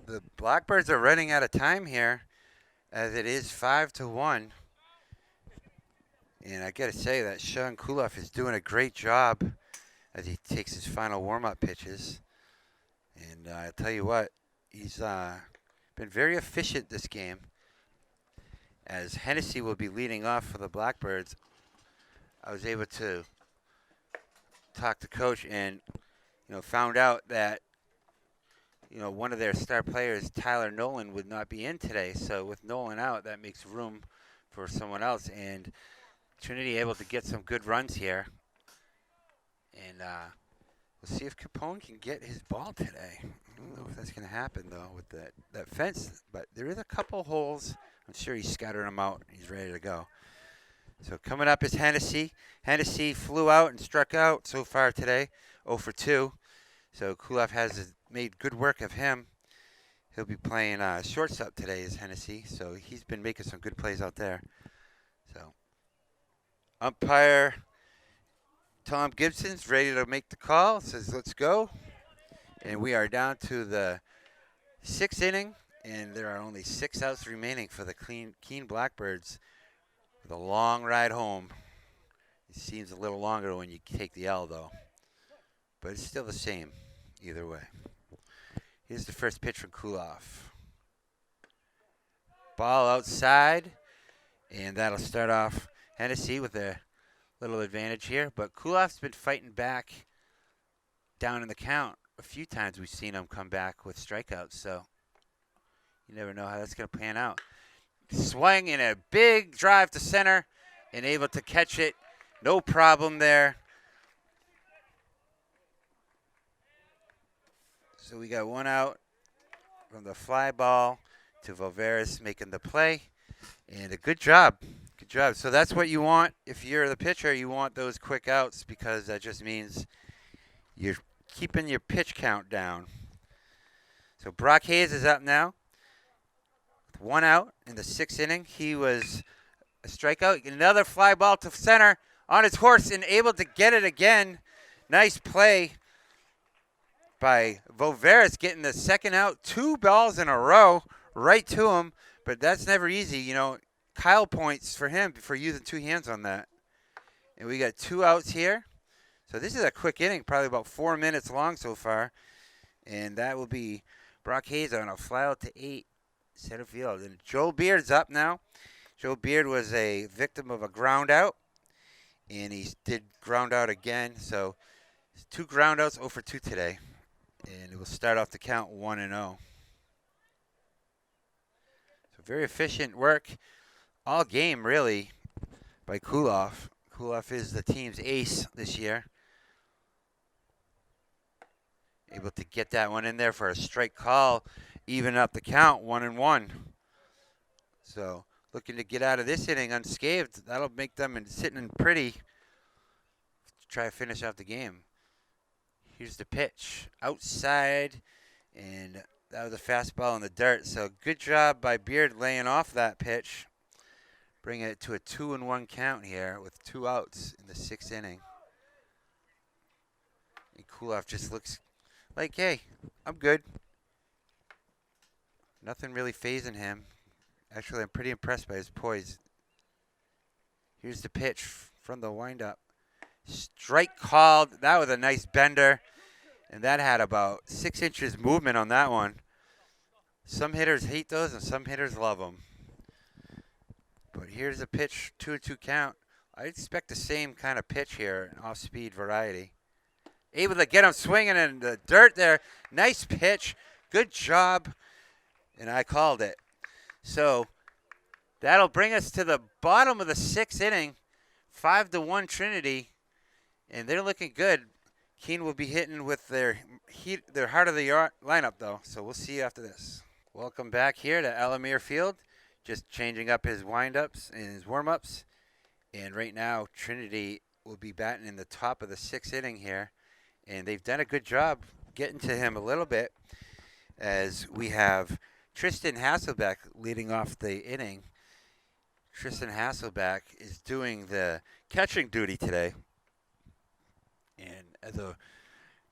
the Blackbirds are running out of time here as it is 5-1. And I got to say that Sean Kuloff is doing a great job as he takes his final warm-up pitches. And I'll tell you what, he's been very efficient this game as Hennessy will be leading off for the Blackbirds I was able to talk to coach and found out that one of their star players, Tyler Nolan, would not be in today. So with Nolan out, that makes room for someone else. And Trinity able to get some good runs here. And we'll see if Capone can get his ball today. I don't know if that's going to happen, though, with that fence. But there is a couple holes. I'm sure he's scattering them out. He's ready to go. So coming up is Hennessy. Hennessy flew out and struck out so far today, 0 for 2. So Kulov has made good work of him. He'll be playing shortstop today is Hennessy. So he's been making some good plays out there. So umpire Tom Gibson's ready to make the call. Says, let's go. And we are down to the 6th inning. And there are only 6 outs remaining for the Keene Blackbirds with a long ride home. It seems a little longer when you take the L, though. But it's still the same either way. Here's the first pitch from Kulov. Ball outside. And that'll start off Hennessy with a little advantage here. But Kulov's been fighting back down in the count. A few times we've seen him come back with strikeouts. So you never know how that's going to pan out. Swing in a big drive to center and able to catch it. No problem there. So we got 1 out from the fly ball to Voveris making the play. And a good job. Good job. So that's what you want. If you're the pitcher, you want those quick outs because that just means you're keeping your pitch count down. So Brock Hayes is up now. 1 out in the 6th inning. He was a strikeout. Another fly ball to center on his horse and able to get it again. Nice play by Voveris getting the 2nd out. 2 balls in a row right to him. But that's never easy. Kyle points for him for using 2 hands on that. And we got 2 outs here. So this is a quick inning, probably about 4 minutes long so far. And that will be Brock Hayes on a fly out to 8 center field. And Joe Beard's up now. Joe Beard was a victim of a ground out. And he did ground out again. So 2 ground outs, 0 for 2 today. And it will start off the count 1-0. So very efficient work all game, really, by Kulov. Kulov is the team's ace this year. Able to get that one in there for a strike call, even up the count, 1-1. So looking to get out of this inning unscathed. That'll make them sitting in pretty to try to finish off the game. Here's the pitch. Outside, and that was a fastball in the dirt. So good job by Beard laying off that pitch. Bringing it to a 2-1 count here with 2 outs in the 6th inning. And Kulov just looks like, hey, I'm good. Nothing really phasing him. Actually, I'm pretty impressed by his poise. Here's the pitch from the windup. Strike called. That was a nice bender. And that had about 6 inches movement on that one. Some hitters hate those and some hitters love them. But here's a pitch, 2-2 count. I expect the same kind of pitch here, an off-speed variety. Able to get him swinging in the dirt there. Nice pitch. Good job. And I called it. So that'll bring us to the bottom of the 6th inning. 5-1 Trinity. And they're looking good. Keene will be hitting with their heart of the lineup, though. So we'll see you after this. Welcome back here to Alamere Field. Just changing up his windups and his warm-ups. And right now, Trinity will be batting in the top of the 6th inning here. And they've done a good job getting to him a little bit as we have Tristan Hasselbeck leading off the inning. Tristan Hasselbeck is doing the catching duty today. And as a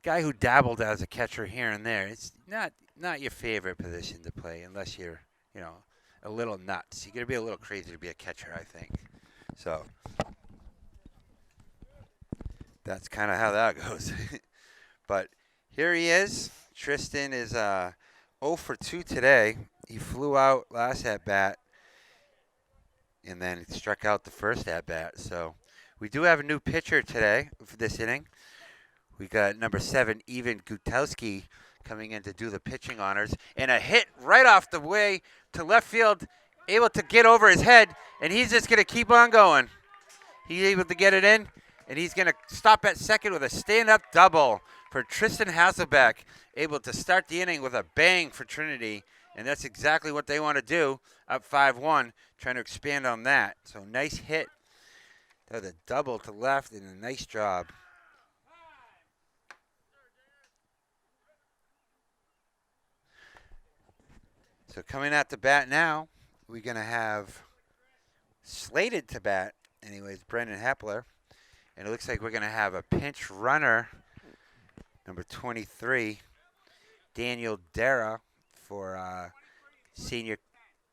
guy who dabbled as a catcher here and there, it's not your favorite position to play unless you're, a little nuts. You got to be a little crazy to be a catcher, I think. So that's kind of how that goes. But here he is. Tristan is 0 for 2 today. He flew out last at bat and then struck out the first at bat. So We do have a new pitcher today for this inning. We got number 7, Ivan Gutowski, coming in to do the pitching honors. And a hit right off the way to left field, able to get over his head, and he's just going to keep on going. He's able to get it in, and he's going to stop at second with a stand-up double for Tristan Hasselbeck, able to start the inning with a bang for Trinity, and that's exactly what they want to do, up 5-1, trying to expand on that. So nice hit. That was a double to left, and a nice job. So coming at the bat now, we're going to have slated to bat, anyways, Brendan Hepler. And it looks like we're going to have a pinch runner, number 23, Daniel Dara, for senior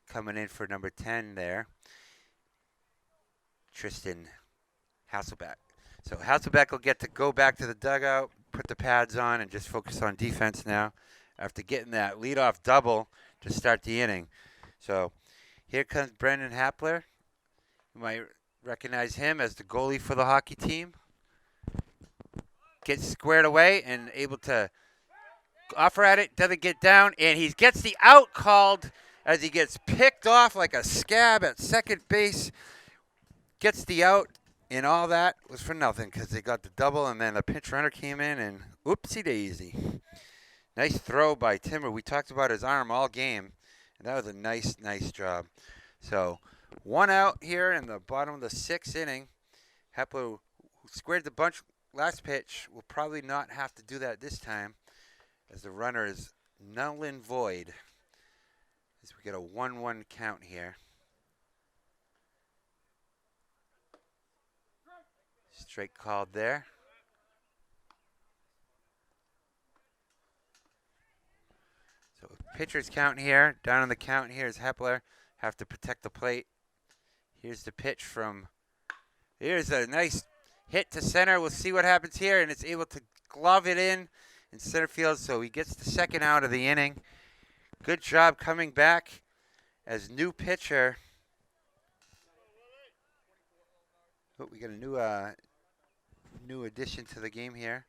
coming in for number 10 there, Tristan Hasselbeck. So Hasselbeck will get to go back to the dugout, put the pads on, and just focus on defense now after getting that leadoff double to start the inning. So here comes Brendan Hapler. You might recognize him as the goalie for the hockey team. Gets squared away and able to offer at it, doesn't get down, and he gets the out called as he gets picked off like a scab at second base. Gets the out, and all that was for nothing because they got the double, and then the pinch runner came in, and oopsie daisy. Nice throw by Timber. We talked about his arm all game, and that was a nice job. So 1 out here in the bottom of the 6th inning. Hepler, who squared the bunch last pitch, will probably not have to do that this time, as the runner is null and void. As we get a 1-1 count here. Strike called there. So pitcher's count here. Down on the count here is Hepler. Have to protect the plate. Here's the pitch from. Here's a nice hit to center. We'll see what happens here, and it's able to glove it in center field, so he gets the 2nd out of the inning. Good job coming back as new pitcher. Oh, we got a new addition to the game here.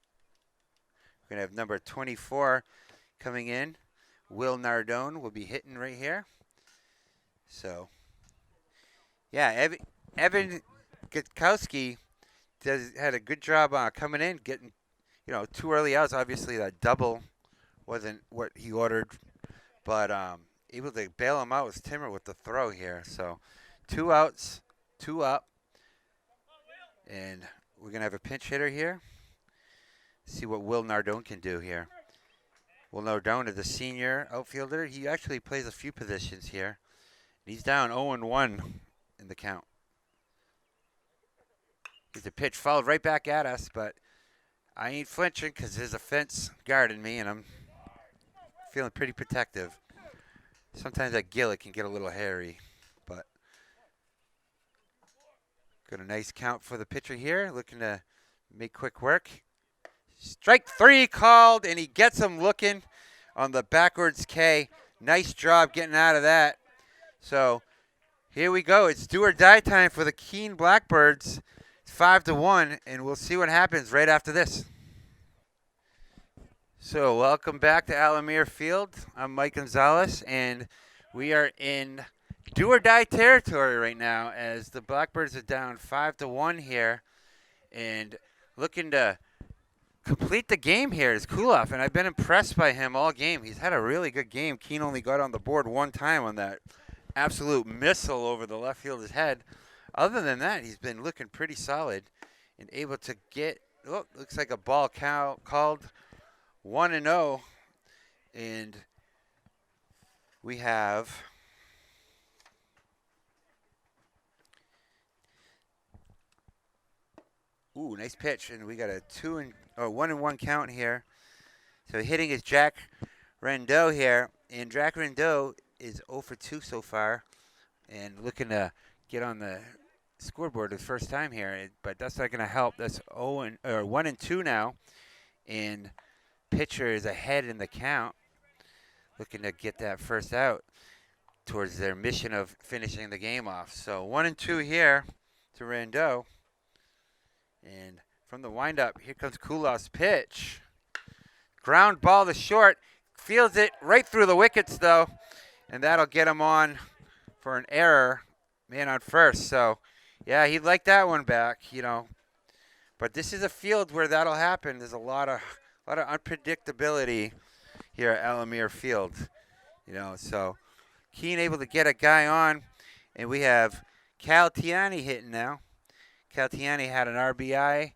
We're gonna have number 24 coming in. Will Nardone will be hitting right here. So, yeah, Evan Gutkowski had a good job coming in, getting 2 early outs. Obviously, that double wasn't what he ordered, but able to bail him out was Timmer with the throw here. So 2 outs, 2 up, and we're going to have a pinch hitter here. See what Will Nardone can do here. Will Nardone is a senior outfielder. He actually plays a few positions here. He's down 0-1 in the count. He's a pitch fouled right back at us, but I ain't flinching because there's a fence guarding me, and I'm feeling pretty protective. Sometimes that gillet can get a little hairy, but got a nice count for the pitcher here, looking to make quick work. Strike 3 called, and he gets him looking on the backwards K. Nice job getting out of that. So here we go. It's do or die time for the Keene Blackbirds. It's 5-1, and we'll see what happens right after this. So welcome back to Alamere Field. I'm Mike Gonzalez, and we are in do or die territory right now as the Blackbirds are down 5-1 here, and looking to complete the game here is Kuloff, and I've been impressed by him all game. He's had a really good game. Keene only got on the board 1 time on that absolute missile over the left fielder's head. Other than that, he's been looking pretty solid and able to get, looks like a ball called 1-0, and we have nice pitch, and we got a 1-1 count here. So hitting is Jack Rondeau here, and Jack Rondeau is 0 for 2 so far, and looking to get on the scoreboard the first time here, but that's not going to help. That's 1-2 now, and pitcher is ahead in the count, looking to get that first out towards their mission of finishing the game off. So 1-2 here to Rondeau. And from the windup, here comes Kulof's pitch. Ground ball to short. Fields it right through the wickets, though. And that'll get him on for an error. Man on first. So, yeah, he'd like that one back, you know. But this is a field where that'll happen. There's a lot of unpredictability here at Alamere Field. You know, so Keene able to get a guy on. And we have Cal Tiani hitting now. Cal Tiani had an RBI,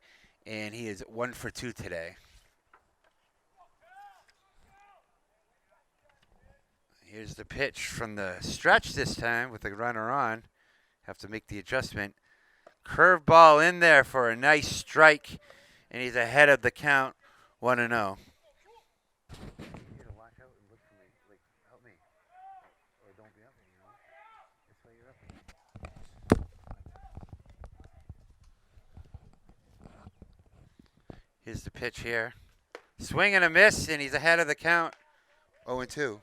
and he is 1 for 2 today. Here's the pitch from the stretch this time with the runner on. Have to make the adjustment. Curveball in there for a nice strike, and he's ahead of the count, 1-0. Here's the pitch here. Swing and a miss, and he's ahead of the count, 0-2.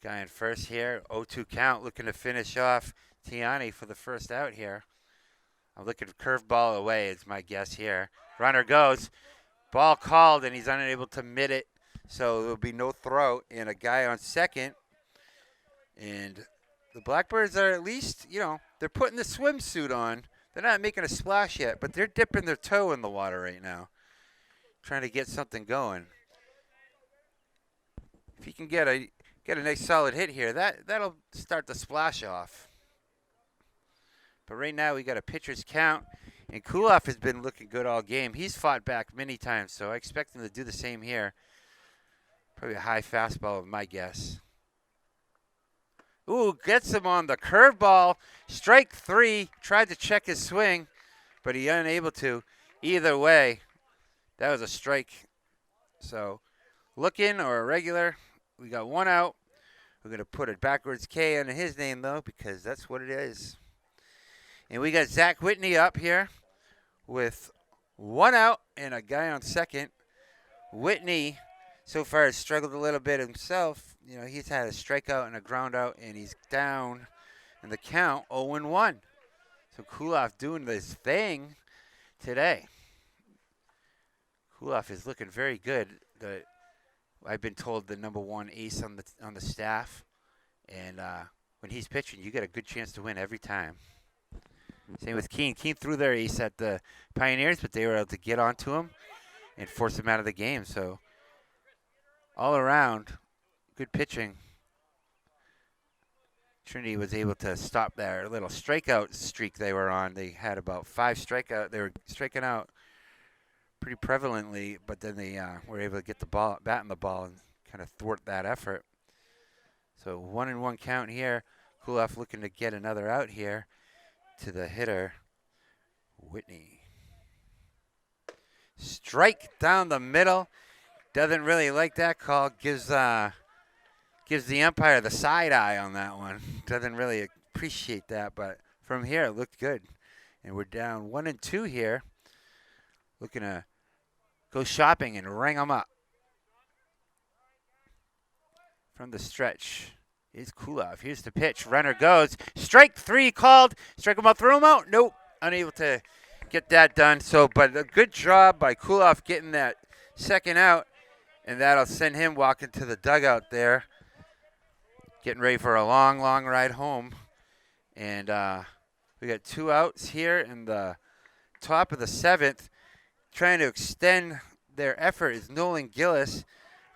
Guy in first here, 0-2 count, looking to finish off Tiani for the first out here. I'm looking curveball away is my guess here. Runner goes. Ball called, and he's unable to mitt it, so there'll be no throw. And a guy on second. And the Blackbirds are at least, you know, they're putting the swimsuit on. They're not making a splash yet, but they're dipping their toe in the water right now, trying to get something going. If he can get a nice solid hit here, that'll start the splash off. But right now we got a pitcher's count, and Kuloff has been looking good all game. He's fought back many times, so I expect him to do the same here. Probably a high fastball, my guess. Ooh, gets him on the curveball. Strike 3. Tried to check his swing, but he unable to. Either way, that was a strike. So, looking or a regular. We got one out. We're going to put a backwards K under his name, though, because that's what it is. And we got Zach Whitney up here with one out and a guy on second. Whitney so far has struggled a little bit himself. You know, he's had a strikeout and a ground out, and he's down in the count 0-1. So Kuloff doing this thing today. Kuloff is looking very good. I've been told the number one ace on the staff, and when he's pitching, you get a good chance to win every time. Same with Keene. Keene threw their ace at the Pioneers, but they were able to get onto him and force him out of the game. So all around, good pitching. Trinity was able to stop their little strikeout streak they were on. They had about 5 strikeouts. They were striking out pretty prevalently, but then they were able to get the ball, bat in the ball, and kind of thwart that effort. So 1-1 count here. Kuloff looking to get another out here to the hitter, Whitney. Strike down the middle. Doesn't really like that call. Gives the umpire the side eye on that one. Doesn't really appreciate that, but from here it looked good. And we're down 1-2 here. Looking to go shopping and ring them up. From the stretch is Kuloff. Here's the pitch. Runner goes. Strike 3 called. Strike him out, throw him out. Nope. Unable to get that done. So, but a good job by Kuloff getting that second out. And that'll send him walking to the dugout there. Getting ready for a long, long ride home. And we got 2 outs here in the top of the 7th. Trying to extend their effort is Nolan Gillis.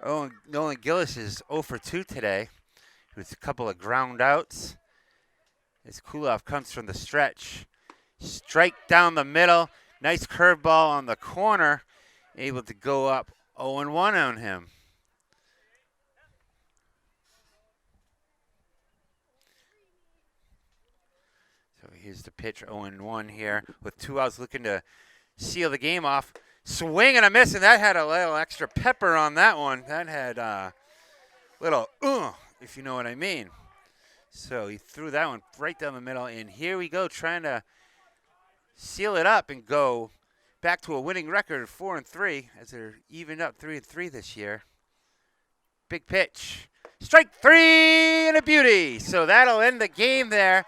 Oh, Nolan Gillis is 0 for 2 today with a couple of ground outs. As Kuloff comes from the stretch. Strike down the middle. Nice curveball on the corner. Able to go up 0-1 on him. So here's the pitch, 0-1 here with 2 outs, looking to seal the game off. Swing and a miss, and that had a little extra pepper on that one. That had a little if you know what I mean. So he threw that one right down the middle, and here we go, trying to seal it up and go back to a winning record of 4-3 as they're evened up 3-3 this year. Big pitch. Strike 3 and a beauty. So that'll end the game there.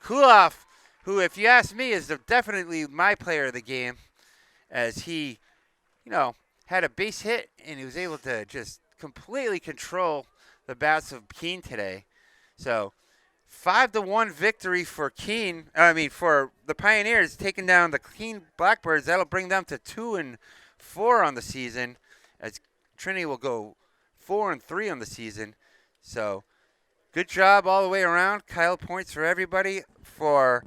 Kuloff, who, if you ask me, is definitely my player of the game, as he, had a base hit and he was able to just completely control the bats of Keene today. So 5-1 victory for Keene. For the Pioneers taking down the Keene Blackbirds. That'll bring them to 2-4 on the season, as Trinity will go 4-3 on the season. So good job all the way around. Kyle points for everybody. For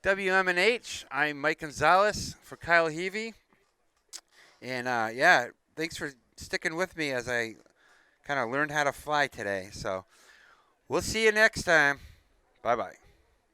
WMNH, I'm Mike Gonzalez for Kyle Heavey. And thanks for sticking with me as I kind of learned how to fly today. So we'll see you next time. Bye-bye.